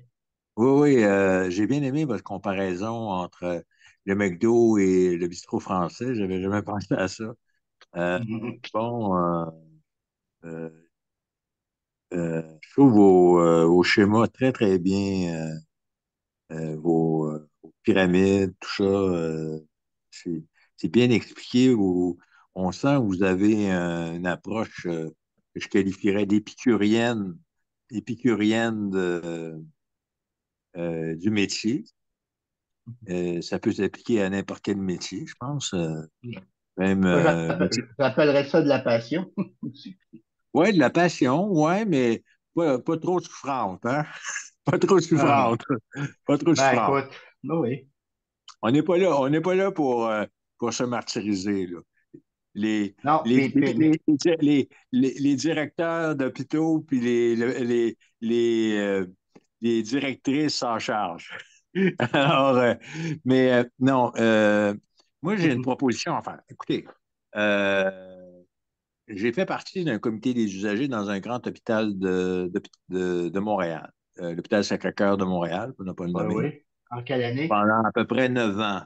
Oui, oui, j'ai bien aimé votre comparaison entre le McDo et le bistrot français. J'avais jamais pensé à ça. Euh, bon, euh, je trouve vos schémas très, très bien, vos pyramides, tout ça. C'est, c'est bien expliqué. On sent que vous avez une approche que je qualifierais épicurienne du métier. Ça peut s'appliquer à n'importe quel métier, je pense. Même, Moi, j'appellerais ça de la passion. ouais, de la passion, ouais, mais pas trop souffrante, hein? Pas trop Non, non. souffrante. Pas trop Ben, souffrante. écoute, oui. On n'est pas là pour se martyriser, là. les, Non, les, les directeurs d'hôpitaux puis les directrices en charge. Alors, non, moi, j'ai une proposition à faire. Écoutez, j'ai fait partie d'un comité des usagers dans un grand hôpital de Montréal, l'hôpital Sacré-Cœur de Montréal, pour ne pas le oui, nommer, oui. En quelle année? pendant à peu près 9 ans,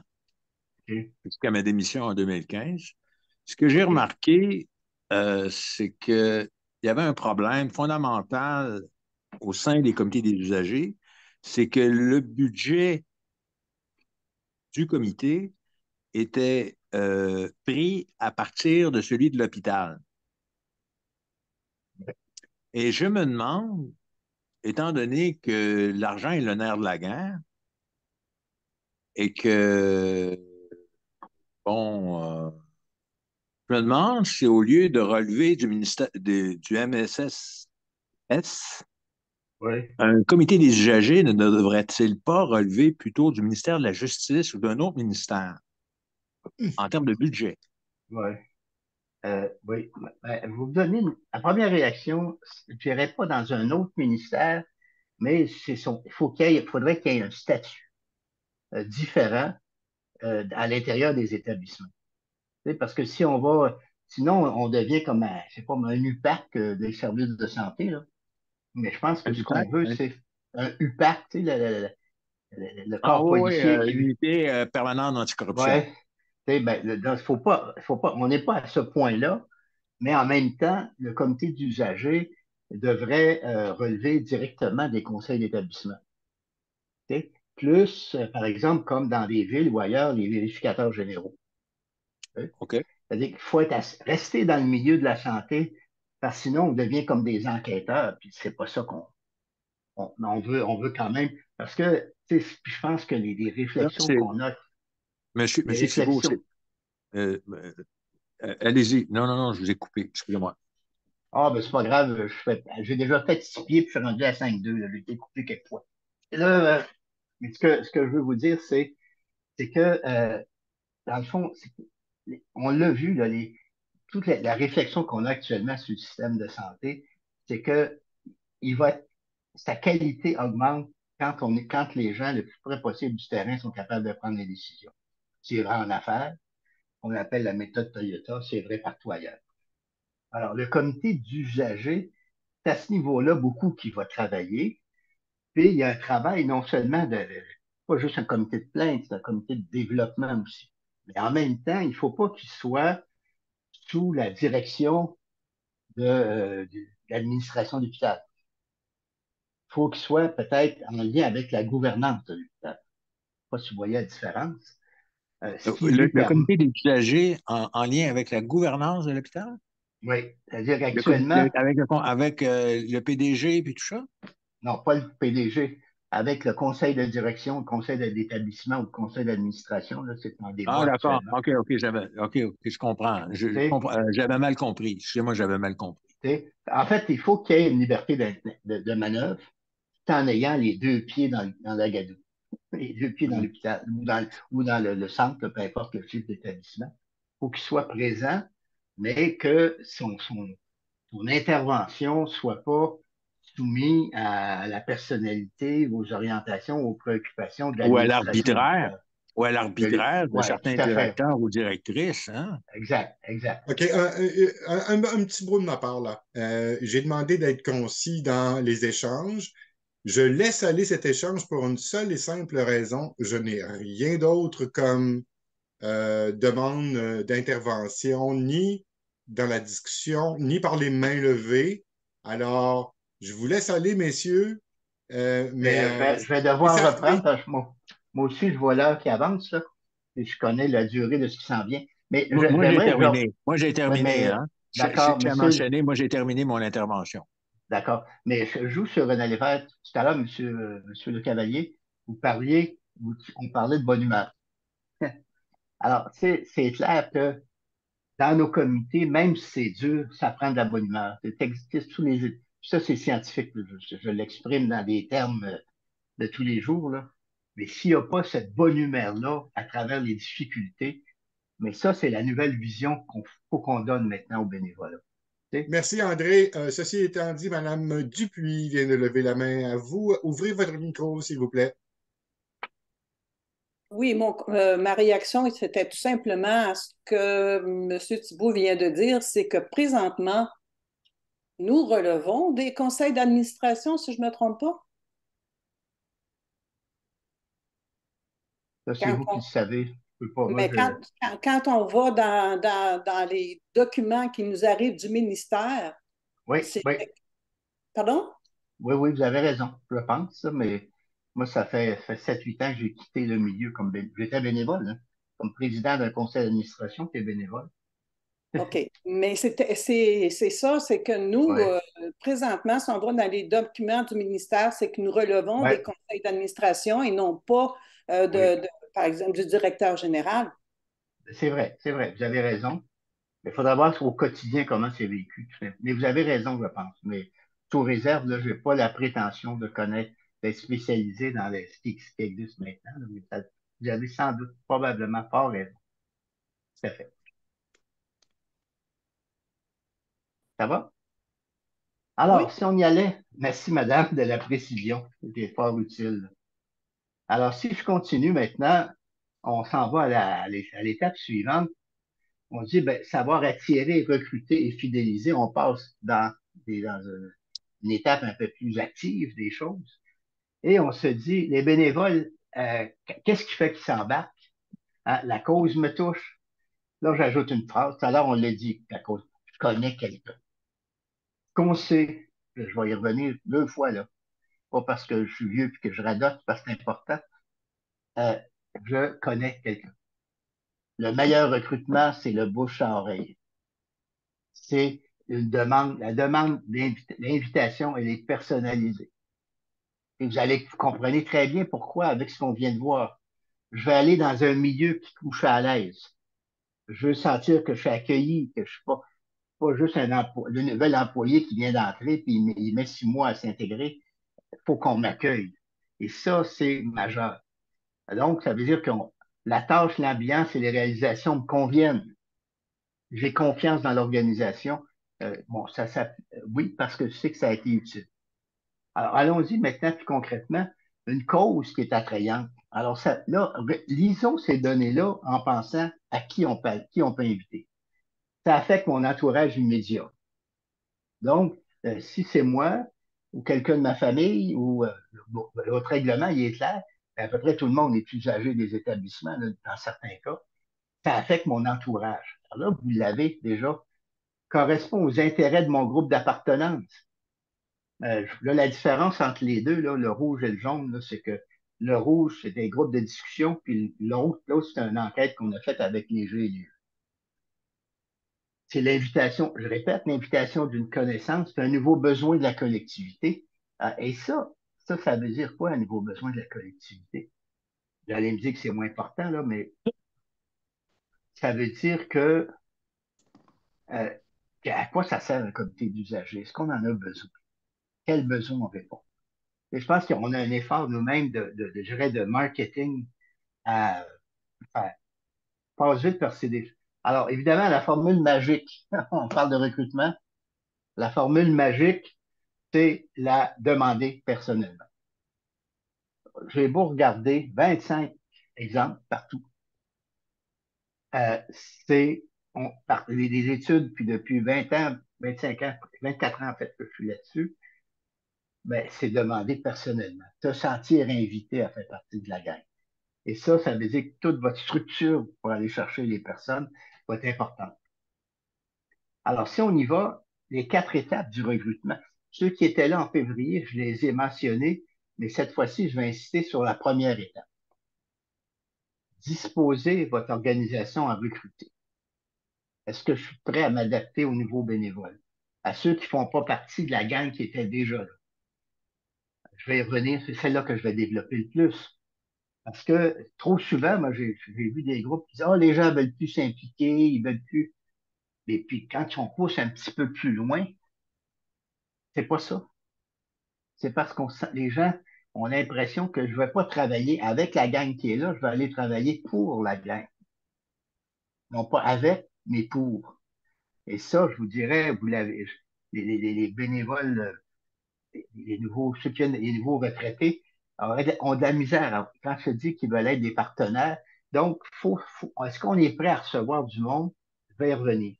OK. jusqu'à ma démission en 2015. Ce que j'ai OK. remarqué, c'est qu'il y avait un problème fondamental au sein des comités des usagers, c'est que le budget du comité était pris à partir de celui de l'hôpital. Et je me demande, étant donné que l'argent est le nerf de la guerre et que, bon, je me demande si au lieu de relever du ministère du MSS, Oui. un comité des usagers ne devrait-il pas relever plutôt du ministère de la Justice ou d'un autre ministère en termes de budget? Oui. Oui. Vous me donnez la première réaction, je dirais pas dans un autre ministère, mais il faudrait qu'il y ait un statut différent à l'intérieur des établissements. Tu sais, parce que si on va, sinon on devient comme un, je sais pas, un UPAC des services de santé, là. Mais je pense que ce qu'on veut, Hein? c'est un UPAC, tu sais, le Ah corps oui, oui, policier qui, unité permanente d'anticorruption. ouais, tu sais, ben, faut pas, on n'est pas à ce point-là, mais en même temps, le comité d'usagers devrait relever directement des conseils d'établissement. Tu sais. Plus, par exemple, comme dans des villes ou ailleurs, les vérificateurs généraux. Tu sais. OK. C'est-à-dire qu'il faut rester dans le milieu de la santé, parce que sinon, on devient comme des enquêteurs, puis c'est pas ça on veut quand même, parce que, tu sais, puis je pense que les Là, réflexions c'est qu'on a, les Monsieur Thibault, réflexions, euh, allez-y. Non, non, non, je vous ai coupé. Excusez-moi. ah, ben, c'est pas grave, j'ai déjà fait 6 pieds, puis je suis rendu à 5,2, là, j'ai été coupé quelques fois. Et là, mais ce que je veux vous dire, c'est que, dans le fond, on l'a vu, là, toute la réflexion qu'on a actuellement sur le système de santé, c'est que il va sa qualité augmente quand les gens, le plus près possible du terrain, sont capables de prendre des décisions. C'est vrai en affaires, on appelle la méthode Toyota, c'est vrai partout ailleurs. Alors, le comité d'usagers, c'est à ce niveau-là beaucoup qui va travailler. Puis, il y a un travail non seulement pas juste un comité de plainte, c'est un comité de développement aussi. Mais en même temps, il ne faut pas qu'il soit sous la direction de l'administration de l'hôpital. Il faut qu'il soit peut-être en lien avec la gouvernance de l'hôpital. Je ne sais pas si vous voyez la différence. Ce qui lui Le permet, comité des usagers en lien avec la gouvernance de l'hôpital? oui, c'est-à-dire qu'actuellement, Avec le PDG et tout ça? non, pas le PDG, avec le conseil de direction, le conseil d'établissement ou le conseil d'administration, là, c'est en Ah, débat d'accord. actuellement. OK, je comprends. Tu sais, J'avais mal compris. Excusez-moi, j'avais mal compris. tu sais, en fait, il faut qu'il y ait une liberté de manœuvre tout en ayant les deux pieds dans la gadoue, les deux pieds dans Mhm. l'hôpital ou dans le centre, peu importe le type d'établissement. Il faut qu'il soit présent, mais que son intervention soit pas soumise à la personnalité, aux orientations, aux préoccupations de Ou à l'administration l'arbitraire. médicale. Ou à l'arbitraire de Ouais, certains tout à fait. directeurs ou directrices, hein? Exact, exact. OK, un petit bout de ma part, là. J'ai demandé d'être concis dans les échanges. Je laisse aller cet échange pour une seule et simple raison. Je n'ai rien d'autre comme demande d'intervention, ni dans la discussion, ni par les mains levées. Alors, je vous laisse aller, messieurs, mais Je vais si devoir ça reprendre arrive, parce que moi aussi, je vois l'heure qui avance, là, et je connais la durée de ce qui s'en vient. Mais Moi, j'ai j'aimerais, terminé. Moi, j'ai ouais, terminé, mais hein? Je d'accord, tiens à monsieur, mentionner, moi, j'ai terminé mon intervention. d'accord. Mais je joue sur un éléphant. Tout à l'heure, monsieur Le Cavalier, on parlait de bonne humeur. Alors, c'est clair que dans nos comités, même si c'est dur, ça prend de la bonne humeur. C'est existe tous les, ça, c'est scientifique. Je l'exprime dans des termes de tous les jours, là. Mais s'il n'y a pas cette bonne humeur-là à travers les difficultés, Mais ça, c'est la nouvelle vision qu'il faut qu'on donne maintenant aux bénévoles. Merci, André. Ceci étant dit, Madame Dupuis vient de lever la main à vous. Ouvrez votre micro, s'il vous plaît. Oui, ma réaction, c'était tout simplement à ce que M. Thibault vient de dire, c'est que présentement, nous relevons des conseils d'administration, si je ne me trompe pas. C'est vous qui le savez. Je peux pas, moi, Mais quand on va dans les documents qui nous arrivent du ministère, oui, c'est... oui. Pardon? Oui, oui, vous avez raison, je pense, mais moi, ça fait 7-8 ans que j'ai quitté le milieu comme j'étais bénévole, hein, comme président d'un conseil d'administration qui est bénévole. OK. Mais c'est ça, c'est que nous, Ouais. présentement, si on va dans les documents du ministère, c'est que nous relevons Ouais. des conseils d'administration et non pas, Oui. par exemple, du directeur général. C'est vrai, vous avez raison. Il faudra voir au quotidien comment c'est vécu. Mais vous avez raison, je pense. Mais sous réserve, là, je n'ai pas la prétention de connaître, d'être spécialisé dans ce qui existe maintenant. Là, mais vous avez sans doute, probablement pas raison. Tout à fait. Ça va? Oui. Alors, si on y allait, merci madame de la précision, c'était fort utile. Alors, si je continue maintenant, on s'en va à l'étape suivante. On dit, ben, savoir attirer, recruter et fidéliser, on passe dans une étape un peu plus active des choses. Et on se dit, les bénévoles, qu'est-ce qui fait qu'ils s'embarquent? Hein, la cause me touche. Là, j'ajoute une phrase. Tout à l'heure, on l'a dit, la cause. Je connais quelqu'un. Qu'on sait, je vais y revenir 2 fois là, pas parce que je suis vieux et que je radote, parce que c'est important. Euh, je connais quelqu'un. Le meilleur recrutement, c'est le bouche à oreille. C'est une demande, la demande d'invitation, elle est personnalisée. Et vous comprenez très bien pourquoi avec ce qu'on vient de voir. Je vais aller dans un milieu qui couche à l'aise. Je veux sentir que je suis accueilli, que je suis pas juste le nouvel employé qui vient d'entrer puis il met 6 mois à s'intégrer. Il faut qu'on m'accueille. Et ça, c'est majeur. Donc, ça veut dire que la tâche, l'ambiance et les réalisations me conviennent. J'ai confiance dans l'organisation. Bon, oui, parce que je sais que ça a été utile. Alors, allons-y maintenant plus concrètement, une cause qui est attrayante. Alors, là, lisons ces données-là en pensant à qui on peut inviter. Ça affecte mon entourage immédiat. Donc, si c'est moi ou quelqu'un de ma famille ou l'autre règlement, il est clair, à peu près tout le monde est usagé des établissements, là, dans certains cas, ça affecte mon entourage. Alors là, vous l'avez déjà, correspond aux intérêts de mon groupe d'appartenance. Là, la différence entre les deux, là, le rouge et le jaune, là, c'est que le rouge, c'est des groupes de discussion, puis l'autre, c'est une enquête qu'on a faite avec les GLU. C'est l'invitation, je répète, l'invitation d'une connaissance, c'est un nouveau besoin de la collectivité. Et ça veut dire quoi, un nouveau besoin de la collectivité? Vous allez me dire que c'est moins important, là, mais ça veut dire euh, à quoi ça sert un comité d'usagers? Est-ce qu'on en a besoin? Quel besoin on répond? Et je pense qu'on a un effort nous-mêmes je dirais, de marketing à faire. Passe vite parce que Alors, évidemment, la formule magique, on parle de recrutement, la formule magique, c'est la demander personnellement. J'ai beau regarder 25 exemples partout. C'est des études, puis depuis 20 ans, 25 ans, 24 ans en fait que je suis là-dessus, ben, c'est demander personnellement, te sentir invité à faire partie de la gang. Et ça veut dire que toute votre structure pour aller chercher les personnes va être importante. Alors, si on y va, les 4 étapes du recrutement, ceux qui étaient là en février, je les ai mentionnés, mais cette fois-ci, je vais insister sur la première étape. Disposer votre organisation à recruter. Est-ce que je suis prêt à m'adapter aux nouveaux bénévoles, à ceux qui ne font pas partie de la gang qui était déjà là? Je vais y revenir, c'est celle-là que je vais développer le plus. Parce que trop souvent, moi, j'ai vu des groupes qui disent, oh, les gens veulent plus s'impliquer, ils veulent plus. Et puis, quand on pousse un petit peu plus loin, c'est pas ça. C'est parce qu'on les gens ont l'impression que je ne vais pas travailler avec la gang qui est là, je vais aller travailler pour la gang. Non pas avec, mais pour. Et ça, je vous dirais, vous l'avez, les bénévoles, les nouveaux, ceux qui viennent, les nouveaux retraités, alors, ont de la misère. Alors, quand je dis qu'ils veulent être des partenaires, donc, est-ce qu'on est prêt à recevoir du monde? Je vais y revenir.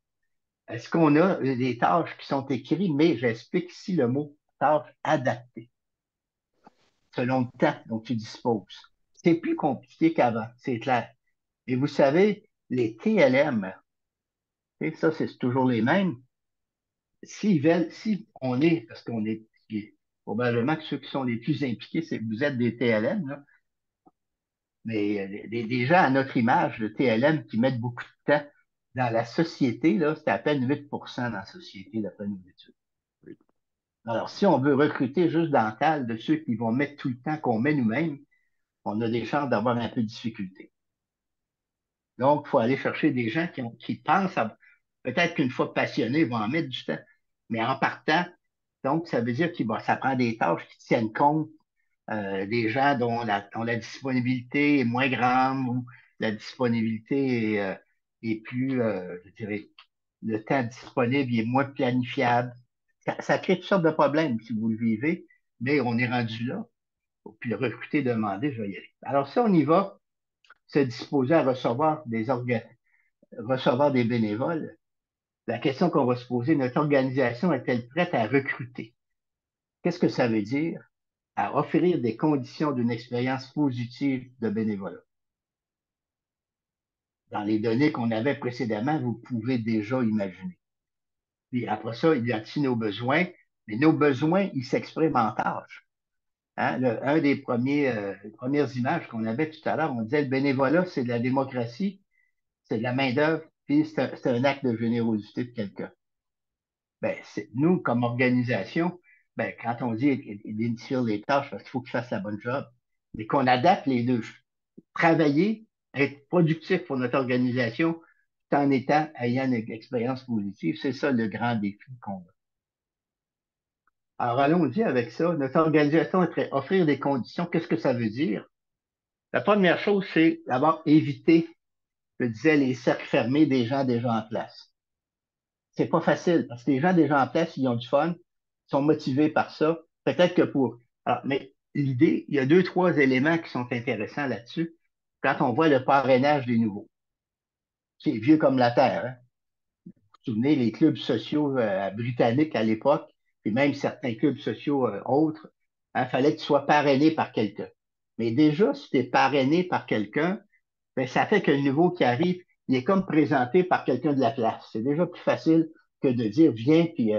Est-ce qu'on a des tâches qui sont écrites, mais j'explique ici le mot tâche adaptée, selon le temps dont tu disposes. C'est plus compliqué qu'avant, c'est clair. Et vous savez, les TLM, et ça, c'est toujours les mêmes. Si on est, parce qu'on est, probablement que ceux qui sont les plus impliqués, c'est que vous êtes des TLM, là, mais des gens à notre image, le TLM, qui mettent beaucoup de temps dans la société, là, c'est à peine 8% dans la société, d'après nos études. Alors, si on veut recruter juste dans le cadre de ceux qui vont mettre tout le temps qu'on met nous-mêmes, on a des chances d'avoir un peu de difficulté. Donc, il faut aller chercher des gens qui pensent à, peut-être qu'une fois passionnés, ils vont en mettre du temps. Mais en partant, donc, ça veut dire que ça prend des tâches qui tiennent compte des gens dont la disponibilité est moins grande ou la disponibilité est plus, je dirais, le temps disponible est moins planifiable. Ça crée toutes sortes de problèmes si vous le vivez, mais on est rendu là. Puis le recruter, demander, je vais y aller. Alors, si on y va, se disposer à recevoir des bénévoles, la question qu'on va se poser, notre organisation est-elle prête à recruter? Qu'est-ce que ça veut dire? À offrir des conditions d'une expérience positive de bénévolat. Dans les données qu'on avait précédemment, vous pouvez déjà imaginer. Puis après ça, il y a nos besoins, mais nos besoins, ils s'expriment en tâches. Hein? Un des premières images qu'on avait tout à l'heure, on disait le bénévolat, c'est de la démocratie, c'est de la main-d'œuvre, puis c'est un acte de générosité de quelqu'un. Ben, nous, comme organisation, ben, quand on dit identifier les tâches, parce qu'il faut qu'ils fassent la bonne job, mais qu'on adapte les deux. Travailler, être productif pour notre organisation, tout en ayant une expérience positive, c'est ça le grand défi qu'on a. Alors, allons-y avec ça. Notre organisation est prête à offrir des conditions. Qu'est-ce que ça veut dire? La première chose, c'est d'abord éviter, je disais, les cercles fermés des gens déjà en place. C'est pas facile parce que les gens déjà en place, ils ont du fun, sont motivés par ça. Peut-être que pour. Alors, mais l'idée, il y a deux, trois éléments qui sont intéressants là-dessus. Quand on voit le parrainage des nouveaux, c'est vieux comme la terre. Hein? Vous vous souvenez, les clubs sociaux britanniques à l'époque, et même certains clubs sociaux autres, il fallait que tu sois parrainé par quelqu'un. Mais déjà, si tu es parrainé par quelqu'un, ben, ça fait que le nouveau qui arrive, il est comme présenté par quelqu'un de la place. C'est déjà plus facile que de dire viens, puis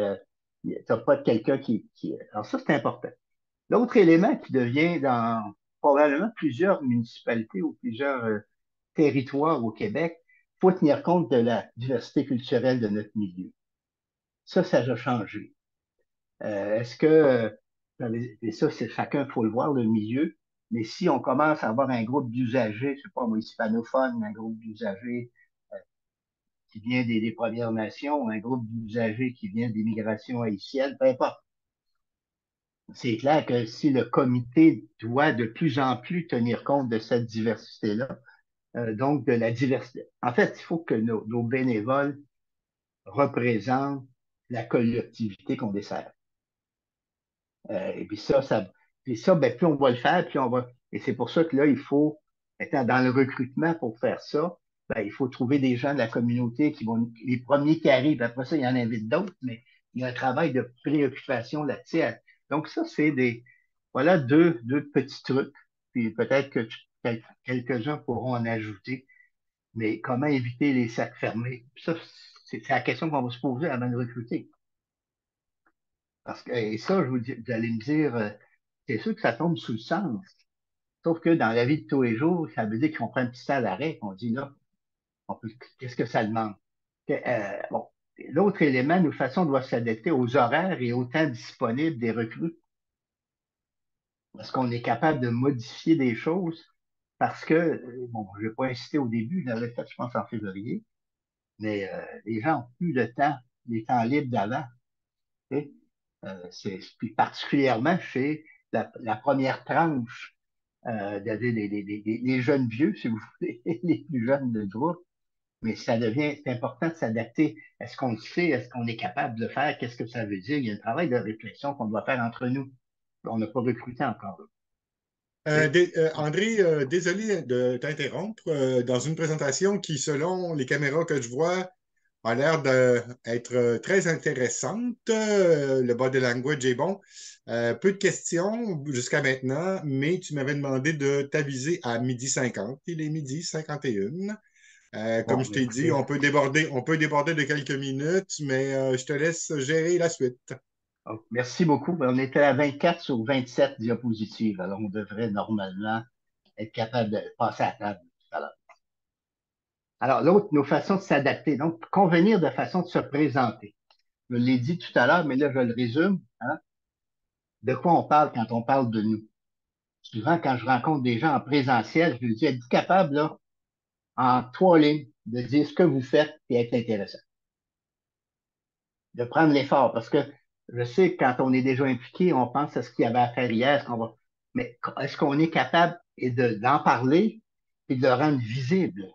tu n'as pas de quelqu'un qui. Alors ça, c'est important. L'autre élément qui devient dans probablement plusieurs municipalités ou plusieurs territoires au Québec, il faut tenir compte de la diversité culturelle de notre milieu. Ça a changé. Est-ce que, et ça, c'est chacun, il faut le voir, le milieu, mais si on commence à avoir un groupe d'usagers, je sais pas moi, hispanophones, un groupe d'usagers qui vient des Premières Nations, un groupe d'usagers qui vient des migrations haïtiennes, peu importe. C'est clair que si le comité doit de plus en plus tenir compte de cette diversité-là, donc de la diversité. En fait, il faut que nos bénévoles représentent la collectivité qu'on dessert. Et puis ça, ben, plus on va le faire, plus on va. Et c'est pour ça que là, il faut, étant dans le recrutement pour faire ça, ben, il faut trouver des gens de la communauté qui vont, les premiers qui arrivent. Après ça, il y en invite d'autres, mais il y a un travail de préoccupation là-dessus. Donc, ça, c'est voilà deux petits trucs. Puis peut-être que quelques-uns pourront en ajouter. Mais comment éviter les sacs fermés? Ça, c'est la question qu'on va se poser avant de recruter. Parce que, et ça, vous allez me dire, c'est sûr que ça tombe sous le sens. Sauf que dans la vie de tous les jours, ça veut dire qu'on prend un petit temps d'arrêt, on dit là, qu'est-ce que ça demande? Bon. L'autre élément, nos façons doivent s'adapter aux horaires et au temps disponible des recrues. Est-ce qu'on est capable de modifier des choses? Parce que, bon, je ne vais pas insister au début, dans le fait, je pense en février, mais les gens ont plus le temps, les temps libres d'avant. Puis particulièrement chez la première tranche des jeunes vieux, si vous voulez, les plus jeunes du groupe. mais c'est important de s'adapter. Est-ce qu'on le sait? Est-ce qu'on est capable de le faire? Qu'est-ce que ça veut dire? Il y a un travail de réflexion qu'on doit faire entre nous. On n'a pas recruté encore. André, désolé de t'interrompre. Dans une présentation qui, selon les caméras que je vois, a l'air d'être très intéressante. Le body language est bon. Peu de questions jusqu'à maintenant, mais tu m'avais demandé de t'aviser à 12h50. Il est 12h51. Comme Bon, je ben, t'ai dit, écoutez, on peut déborder de quelques minutes, mais je te laisse gérer la suite. merci beaucoup. Ben, on était à 24 sur 27 diapositives, alors on devrait normalement être capable de passer à la table tout à l'heure. Alors, l'autre, nos façons de s'adapter. Donc, convenir de façon de se présenter. Je l'ai dit tout à l'heure, mais là, je le résume. Hein. De quoi on parle quand on parle de nous? Souvent, quand je rencontre des gens en présentiel, je leur dis, êtes-vous capable, là, en 3 lignes, de dire ce que vous faites et être intéressant? De prendre l'effort, parce que je sais que quand on est déjà impliqué, on pense à ce qu'il y avait à faire hier, mais est-ce qu'on est capable d'en parler et de le rendre visible?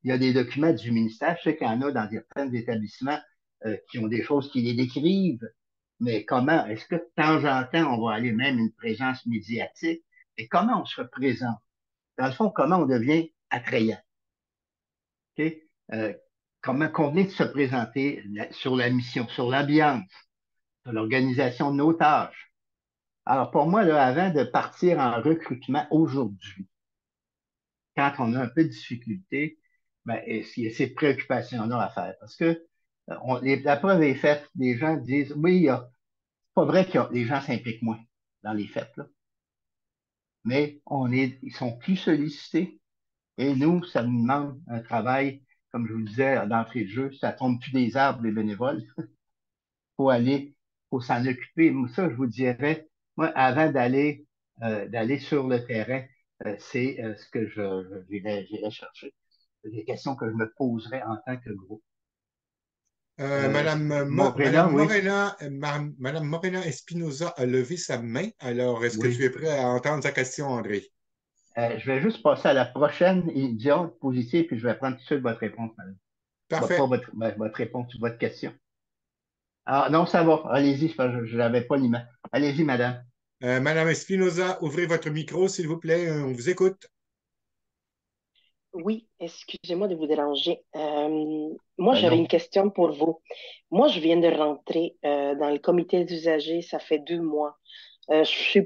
Il y a des documents du ministère, je sais qu'il y en a dans certains établissements qui ont des choses qui les décrivent, mais comment, est-ce que de temps en temps, on va aller même une présence médiatique? Et comment on se représente? Dans le fond, comment on devient attrayant? OK? Euh, Comment convenir de se présenter sur la mission, sur l'ambiance, sur l'organisation de nos tâches. Alors, pour moi, là, avant de partir en recrutement aujourd'hui, quand on a un peu de difficulté, ben, il y a ces préoccupations-là à faire. Parce que la preuve est faite, les gens disent, oui, c'est pas vrai que les gens s'impliquent moins dans les fêtes, là, mais ils sont plus sollicités. Et nous, ça nous demande un travail, comme je vous le disais d'entrée de jeu, ça tombe plus des arbres, les bénévoles. Faut aller, faut s'en occuper. Moi, ça, je vous dirais, moi, avant d'aller sur le terrain, c'est ce que j'irais chercher. Des questions que je me poserais en tant que groupe. Madame Morena, oui, Morena, Madame Morena Espinoza a levé sa main. Alors, est-ce que tu es oui. prêt à entendre sa question, André? Je vais juste passer à la prochaine diapositive, puis je vais prendre tout de suite votre réponse, madame. Pas Parfait. votre réponse, votre question. Ah, non, ça va. Allez-y, je n'avais pas l'image. Allez-y, madame. Madame Espinoza, ouvrez votre micro, s'il vous plaît. On vous écoute. Oui, excusez-moi de vous déranger. Moi, Ben j'avais non. une question pour vous. Moi, je viens de rentrer dans le comité des usagers, ça fait 2 mois. Je fais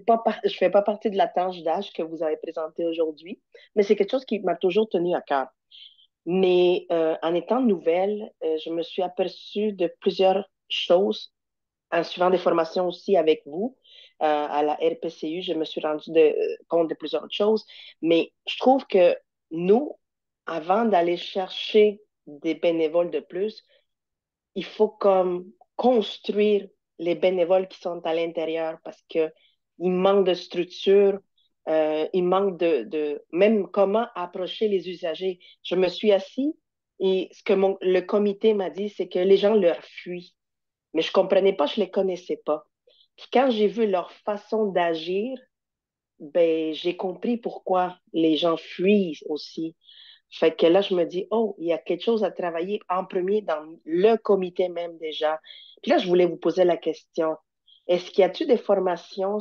pas partie de la tranche d'âge que vous avez présentée aujourd'hui, mais c'est quelque chose qui m'a toujours tenu à cœur. Mais en étant nouvelle, je me suis aperçue de plusieurs choses en suivant des formations aussi avec vous à la RPCU. Je me suis rendu compte de plusieurs choses, mais je trouve que nous, avant d'aller chercher des bénévoles de plus, il faut comme construire les bénévoles qui sont à l'intérieur parce que il manque de structure, il manque même comment approcher les usagers. Je me suis assis et ce que le comité m'a dit, c'est que les gens leur fuient. Mais je comprenais pas, je les connaissais pas. Puis quand j'ai vu leur façon d'agir, ben j'ai compris pourquoi les gens fuient aussi. Fait que là, je me dis, oh, il y a quelque chose à travailler en premier dans le comité même déjà. Puis là, je voulais vous poser la question. Est-ce qu'il y a-t-il des formations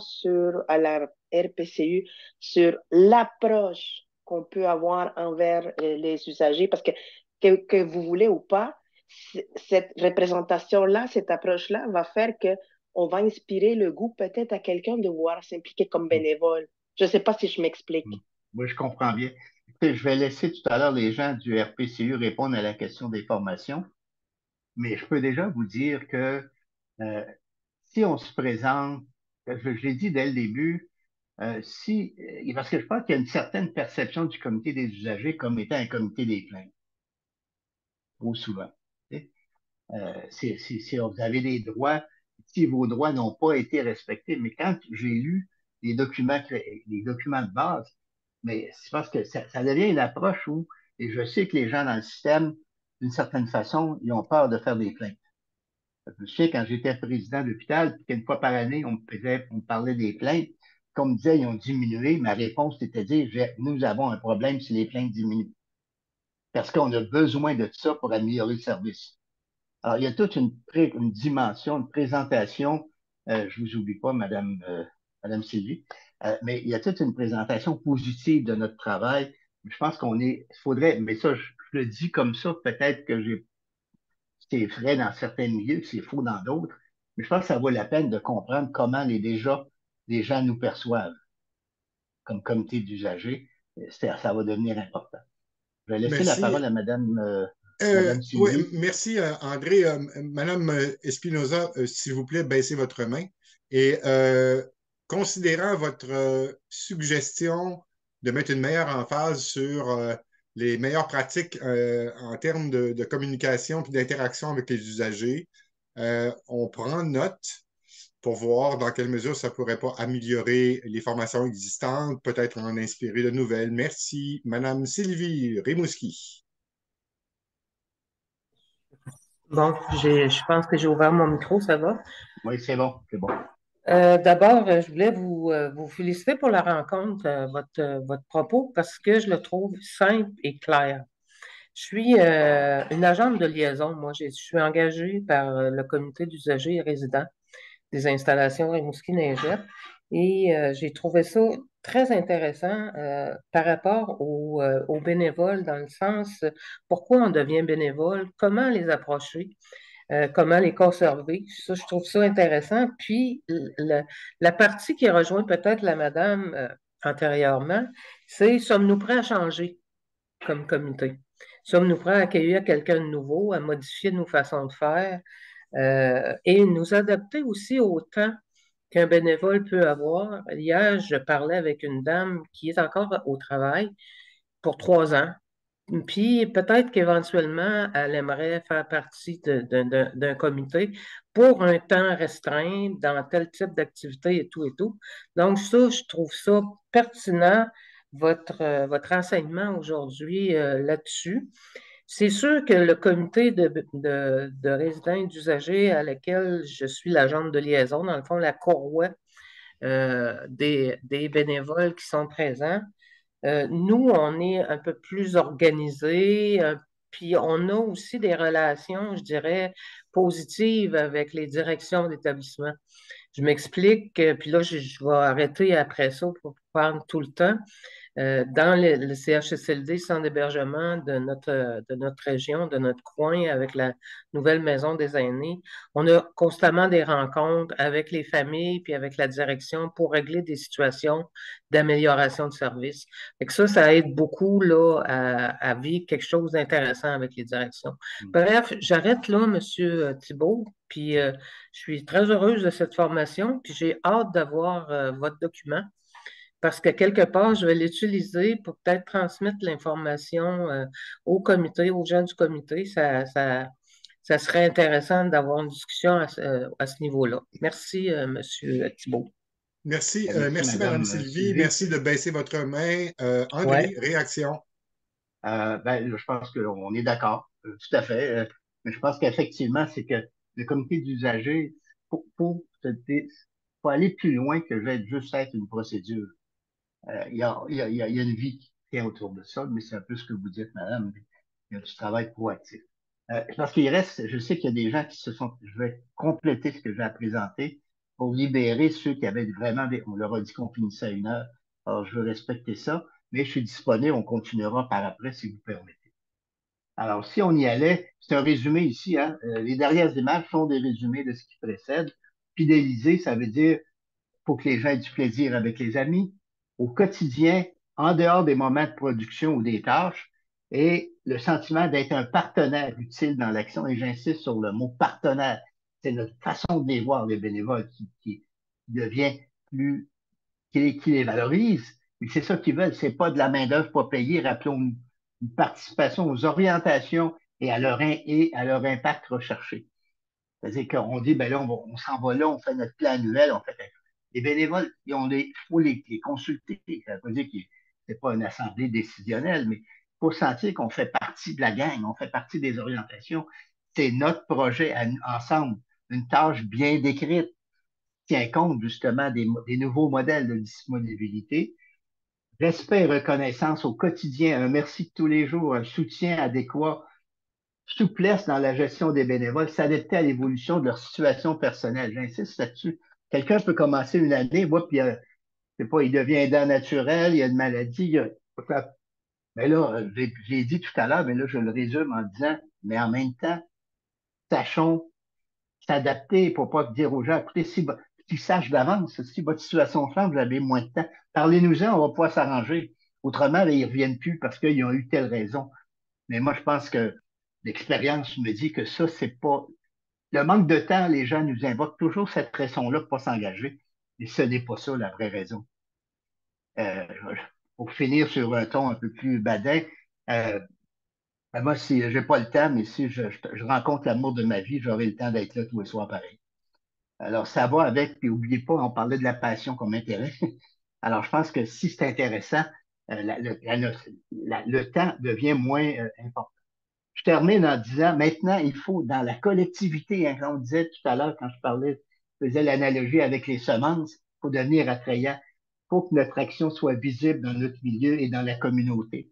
à la RPCU sur l'approche qu'on peut avoir envers les usagers? Parce que vous voulez ou pas, cette représentation-là, cette approche-là va faire que on va inspirer le goût peut-être à quelqu'un de vouloir s'impliquer comme bénévole. Je ne sais pas si je m'explique. Oui, je comprends bien. Écoutez, je vais laisser tout à l'heure les gens du RPCU répondre à la question des formations, mais je peux déjà vous dire que euh, si on se présente, je l'ai dit dès le début, parce que je pense qu'il y a une certaine perception du comité des usagers comme étant un comité des plaintes, trop souvent. Tu sais. Si vous avez des droits, si vos droits n'ont pas été respectés, mais quand j'ai lu les documents de base, mais c'est parce que ça devient une approche où, et je sais que les gens dans le système, d'une certaine façon, ils ont peur de faire des plaintes. Je me souviens quand j'étais président d'hôpital, puis qu'une fois par année, on me parlait des plaintes. Comme me disait, ils ont diminué. Ma réponse était de dire, nous avons un problème si les plaintes diminuent. parce qu'on a besoin de ça pour améliorer le service. Alors, il y a toute une dimension, une présentation, je vous oublie pas, Madame Sylvie, mais il y a toute une présentation positive de notre travail. Je pense il faudrait, mais ça, je le dis comme ça, peut-être que c'est vrai dans certains milieux, que c'est faux dans d'autres, mais je pense que ça vaut la peine de comprendre comment les gens nous perçoivent comme comité d'usagers. Ça va devenir important. Je vais laisser la Merci. parole à Madame Oui, Sylvie. merci, André. Madame Espinoza, s'il vous plaît, baissez votre main. Et considérant votre suggestion de mettre une meilleure emphase sur les meilleures pratiques en termes de communication et d'interaction avec les usagers, on prend note pour voir dans quelle mesure ça ne pourrait pas améliorer les formations existantes, peut-être en inspirer de nouvelles. Merci, Madame Sylvie Rimouski. Bon, je pense que j'ai ouvert mon micro, ça va? Oui, c'est bon, c'est bon. D'abord, je voulais vous féliciter pour la rencontre, votre propos, parce que je le trouve simple et clair. Je suis une agente de liaison. Moi, je suis engagée par le comité d'usagers et résidents des installations Rimouski-Neigette et j'ai trouvé ça très intéressant par rapport aux bénévoles, dans le sens pourquoi on devient bénévole, comment les approcher. Comment les conserver. Ça, je trouve ça intéressant. Puis, la partie qui rejoint peut-être la madame antérieurement, c'est sommes-nous prêts à changer comme comité? Sommes-nous prêts à accueillir quelqu'un de nouveau, à modifier nos façons de faire et nous adapter aussi au temps qu'un bénévole peut avoir? Hier, je parlais avec une dame qui est encore au travail pour 3 ans. Puis peut-être qu'éventuellement, elle aimerait faire partie d'un comité pour un temps restreint dans tel type d'activité et tout et tout. Donc ça, je trouve ça pertinent, votre enseignement aujourd'hui là-dessus. C'est sûr que le comité de résidents et d'usagers à laquelle je suis l'agente de liaison, dans le fond, la courroie des bénévoles qui sont présents, nous, on est un peu plus organisés, puis on a aussi des relations, je dirais, positives avec les directions d'établissement. Je m'explique, puis là, je vais arrêter après ça pour prendre tout le temps. Dans le CHSLD, centre d'hébergement de notre région, de notre coin, avec la nouvelle maison des aînés, on a constamment des rencontres avec les familles puis avec la direction pour régler des situations d'amélioration de service. Fait que ça aide beaucoup là, à vivre quelque chose d'intéressant avec les directions. Bref, j'arrête là, M. Thibault, puis je suis très heureuse de cette formation, puis j'ai hâte d'avoir votre document parce que quelque part, je vais l'utiliser pour peut-être transmettre l'information au comité, aux gens du comité. Ça serait intéressant d'avoir une discussion à ce niveau-là. Merci, M. Thibault. Merci, Merci, merci Madame Madame Sylvie. Sylvie. Merci de baisser votre main. Ouais. André, réaction. Je pense qu'on est d'accord, tout à fait. Mais je pense qu'effectivement, c'est que le comité d'usagers, faut aller plus loin que juste être une procédure. Il y a une vie qui tient autour de ça, mais c'est un peu ce que vous dites, madame. Il y a du travail proactif. Parce qu'il reste, je sais qu'il y a des gens je vais compléter ce que j'ai à présenter pour libérer ceux qui avaient vraiment on leur a dit qu'on finissait à 1 heure. Alors, je veux respecter ça, mais je suis disponible, on continuera par après si vous permettez. Alors, si on y allait, c'est un résumé ici, hein. Les dernières images sont des résumés de ce qui précède. Fidéliser, ça veut dire faut que les gens aient du plaisir avec les amis, au quotidien, en dehors des moments de production ou des tâches, et le sentiment d'être un partenaire utile dans l'action. Et j'insiste sur le mot partenaire. C'est notre façon de les voir, les bénévoles, qui devient qui les valorise. Mais c'est ça qu'ils veulent. C'est pas de la main-d'œuvre pas payée. Rappelons une participation aux orientations et à leur impact recherché. C'est-à-dire qu'on dit, ben là, on s'en va là, on fait notre plan annuel, on fait les bénévoles, il faut les consulter. Ça veut pas dire que c'est pas une assemblée décisionnelle, mais il faut sentir qu'on fait partie de la gang, on fait partie des orientations. C'est notre projet ensemble, une tâche bien décrite, qui tient compte justement des nouveaux modèles de disponibilité. respect et reconnaissance au quotidien, un merci de tous les jours, un soutien adéquat, souplesse dans la gestion des bénévoles, s'adapter à l'évolution de leur situation personnelle. J'insiste là-dessus. Quelqu'un peut commencer une année, moi, puis je sais pas, il devient aidant naturel, il y a une maladie, mais là, j'ai dit tout à l'heure, mais là, je le résume en disant, mais en même temps, sachons s'adapter pour pas dire aux gens, écoutez, si qu'ils sachent d'avance, si votre situation change, vous avez moins de temps. Parlez-nous-en, on va pouvoir s'arranger. Autrement, là, ils reviennent plus parce qu'ils ont eu telle raison. Mais moi, je pense que l'expérience me dit que ça, c'est pas. Le manque de temps, les gens nous invoquent toujours cette raison-là pour pas s'engager. Et ce n'est pas ça la vraie raison. Euh, pour finir sur un ton un peu plus badin, euh, moi, si j'ai pas le temps, mais si je rencontre l'amour de ma vie, j'aurai le temps d'être là tous les soirs pareil. Alors, ça va avec, puis n'oubliez pas, on parlait de la passion comme intérêt. Alors, je pense que si c'est intéressant, le temps devient moins important. Je termine en disant, maintenant, il faut, dans la collectivité, hein, quand on disait tout à l'heure, quand je faisais l'analogie avec les semences, il faut devenir attrayant. Il faut que notre action soit visible dans notre milieu et dans la communauté,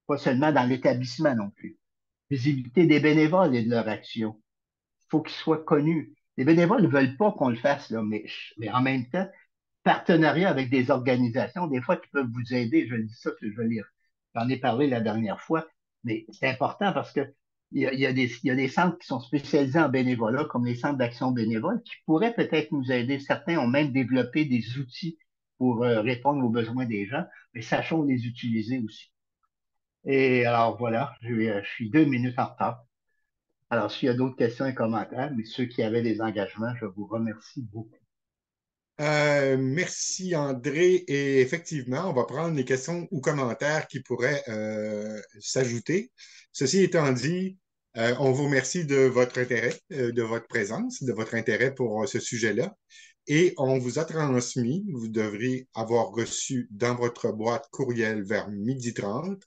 pas seulement dans l'établissement non plus. Visibilité des bénévoles et de leur action. Il faut qu'ils soient connus. Les bénévoles ne veulent pas qu'on le fasse, là, mais en même temps, partenariat avec des organisations, des fois, qui peuvent vous aider. Je le dis ça, je vais lire. J'en ai parlé la dernière fois, mais c'est important parce que il y a des centres qui sont spécialisés en bénévolat, comme les centres d'action bénévole, qui pourraient peut-être nous aider. Certains ont même développé des outils pour répondre aux besoins des gens, mais sachons les utiliser aussi. Et alors voilà, je suis 2 minutes en retard. Alors, s'il y a d'autres questions et commentaires, mais ceux qui avaient des engagements, je vous remercie beaucoup. Merci André. Et effectivement, on va prendre les questions ou commentaires qui pourraient s'ajouter. Ceci étant dit, on vous remercie de votre intérêt, de votre présence, de votre intérêt pour ce sujet-là. Et on vous a transmis, vous devrez avoir reçu dans votre boîte courriel vers 12h30,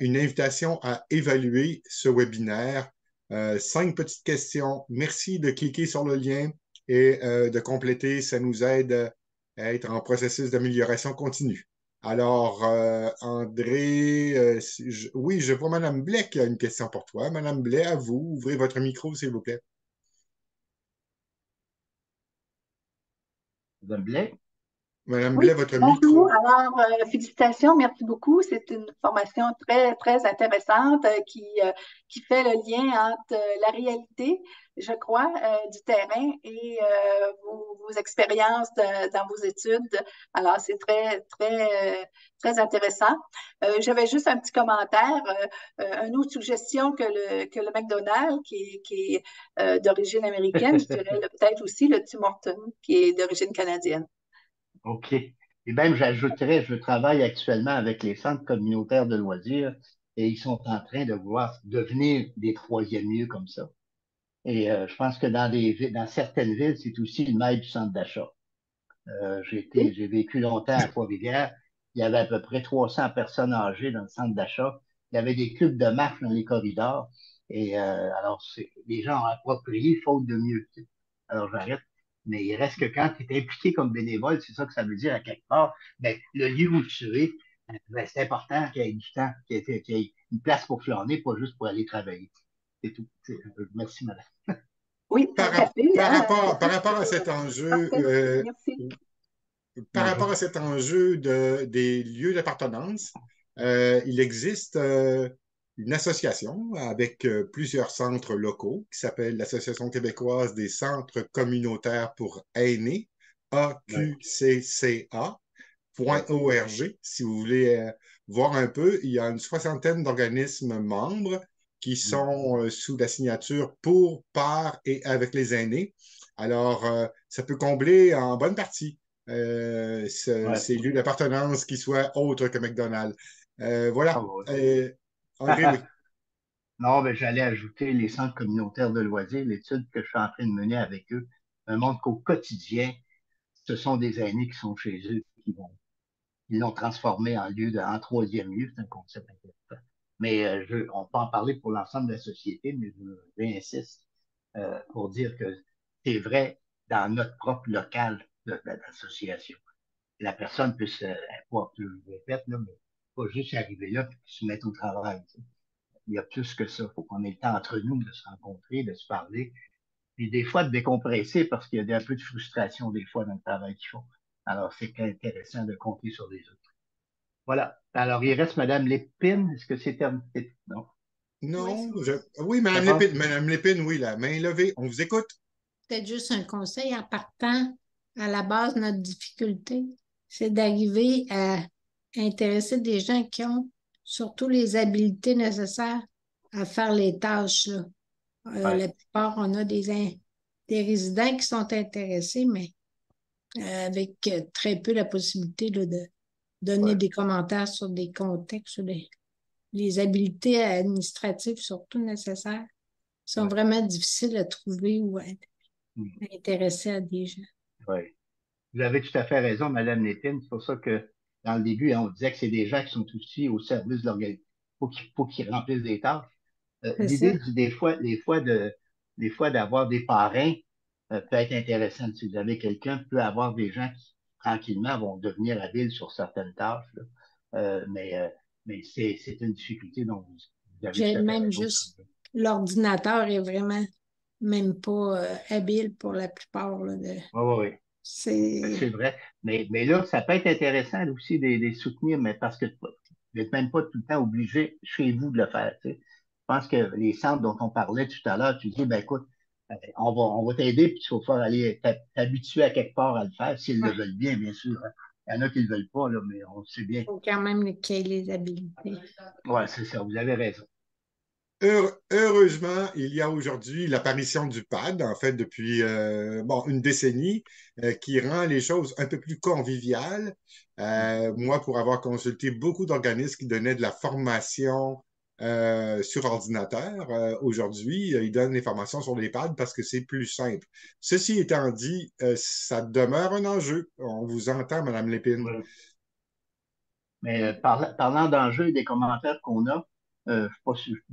une invitation à évaluer ce webinaire. 5 petites questions. Merci de cliquer sur le lien et de compléter. Ça nous aide à être en processus d'amélioration continue. Alors, André, oui, je vois Mme Blais qui a une question pour toi. Mme Blais, à vous. Ouvrez votre micro, s'il vous plaît. Madame Blais? Madame Oui, Blais, votre bonjour. micro. Alors, félicitations, merci beaucoup. C'est une formation très, très intéressante qui fait le lien entre la réalité, je crois, du terrain et vos expériences dans vos études. Alors, c'est très, très, très intéressant. J'avais juste un petit commentaire, une autre suggestion que le McDonald's, qui est d'origine américaine, je dirais peut-être aussi le Tim Hortons, qui est d'origine canadienne. OK. Et même, j'ajouterais, je travaille actuellement avec les centres communautaires de loisirs et ils sont en train de vouloir devenir des troisièmes lieux comme ça. Et je pense que dans certaines villes, c'est aussi le mail du centre d'achat. J'ai vécu longtemps à Trois-Rivières. Il y avait à peu près 300 personnes âgées dans le centre d'achat. Il y avait des clubs de marche dans les corridors. Et alors, les gens ont approprié faute de mieux. Tu sais. Alors, j'arrête. Mais il reste que quand tu es impliqué comme bénévole, c'est ça que ça veut dire à quelque part. Ben, le lieu où tu es, ben, c'est important qu'il y ait du temps, qu'il y ait une place pour flâner, pas juste pour aller travailler. C'est tout. Merci, madame. Oui, tout à fait. Par rapport à cet enjeu, Parfait. Merci. par rapport à cet enjeu des lieux d'appartenance, il existe une association avec plusieurs centres locaux qui s'appelle l'Association québécoise des centres communautaires pour aînés, AQCCA.org. Si vous voulez voir un peu, il y a une 60aine d'organismes membres qui sont sous la signature pour, par et avec les aînés. Alors, ça peut combler en bonne partie ces lieux d'appartenance qui soient autres que McDonald's. Voilà. Ah, ouais. André, oui. Non, mais j'allais ajouter les centres communautaires de loisirs, l'étude que je suis en train de mener avec eux, me montre qu'au quotidien, ce sont des aînés qui sont chez eux, ils l'ont transformé en troisième lieu, c'est un concept intéressant. Mais on peut en parler pour l'ensemble de la société, mais j'insiste pour dire que c'est vrai dans notre propre local de l'association. la personne puisse, je le répète, là, mais pas juste arriver là et se mettre au travail. Tu sais. Il y a plus que ça. Il faut qu'on ait le temps entre nous de se rencontrer, de se parler, puis des fois de décompresser parce qu'il y a un peu de frustration des fois dans le travail qu'ils font. Alors, c'est intéressant de compter sur les autres. Voilà. Alors, il reste Mme Lépine. Est-ce que c'est terminé? Non. Oui, Non, oui, Madame Lépine, oui, la main levée. On vous écoute. peut-être juste un conseil en partant. À la base, notre difficulté, c'est d'arriver à intéresser des gens qui ont surtout les habiletés nécessaires à faire les tâches, là. Ouais, La plupart, on a des résidents qui sont intéressés, mais avec très peu la possibilité là, de donner ouais, des commentaires sur des contextes, sur les habiletés administratives surtout nécessaires sont ouais. vraiment difficiles à trouver ou à Hmm. intéresser à des gens. Ouais. Vous avez tout à fait raison, Madame Lépine. C'est pour ça que dans le début, hein, on disait que c'est des gens qui sont aussi au service de l'organisation. Faut qu'ils remplissent des tâches. C'est ça. L'idée des fois d'avoir des parrains peut être intéressante. Si vous avez quelqu'un, peut avoir des gens qui tranquillement vont devenir habiles sur certaines tâches. Là. Mais c'est une difficulté dont vous avez J'ai tout à fait même raison. juste l'ordinateur est vraiment même pas habile pour la plupart. Là, Oui, oui, oui. C'est c'est vrai. Mais là, ça peut être intéressant aussi de les soutenir, mais parce que vous n'êtes même pas tout le temps obligé chez vous de le faire. Tu sais. Je pense que les centres dont on parlait tout à l'heure, tu dis, ben écoute, on va t'aider, puis il va falloir aller t'habituer à quelque part à le faire, s'ils le ouais, veulent bien, bien sûr. Hein. Il y en a qui ne le veulent pas, là, mais on sait bien. faut quand même qu'il y ait les habiletés. Ouais, c'est ça, vous avez raison. Heureusement, il y a aujourd'hui l'apparition du PAD, en fait, depuis une décennie, qui rend les choses un peu plus conviviales. Moi, pour avoir consulté beaucoup d'organismes qui donnaient de la formation sur ordinateur, aujourd'hui, ils donnent les formations sur les pads parce que c'est plus simple. Ceci étant dit, ça demeure un enjeu. On vous entend, Madame Lépine. Ouais. Mais parlant d'enjeux et des commentaires qu'on a, je ne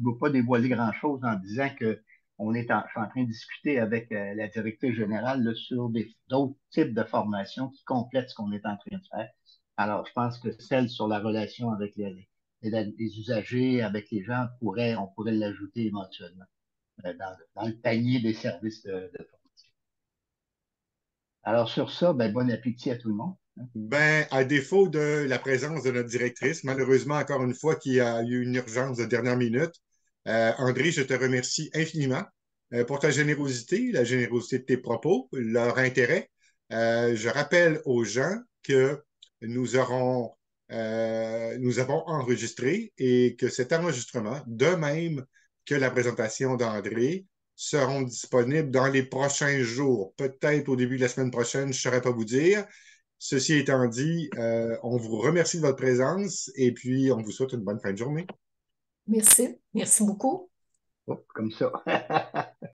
veux pas dévoiler grand-chose en disant que je suis en train de discuter avec la directrice générale là, sur d'autres types de formations qui complètent ce qu'on est en train de faire. Alors, je pense que celle sur la relation avec les usagers, avec les gens, on pourrait l'ajouter éventuellement dans le panier des services de formation. Alors, sur ça, ben, bon appétit à tout le monde. Ben, à défaut de la présence de notre directrice, malheureusement, encore une fois, qui a eu une urgence de dernière minute, André, je te remercie infiniment pour ta générosité, la générosité de tes propos, leur intérêt. Je rappelle aux gens que nous aurons, nous avons enregistré et que cet enregistrement, de même que la présentation d'André, seront disponibles dans les prochains jours. Peut-être au début de la semaine prochaine, je ne saurais pas vous dire. Ceci étant dit, on vous remercie de votre présence et puis on vous souhaite une bonne fin de journée. Merci. Merci beaucoup. Comme ça.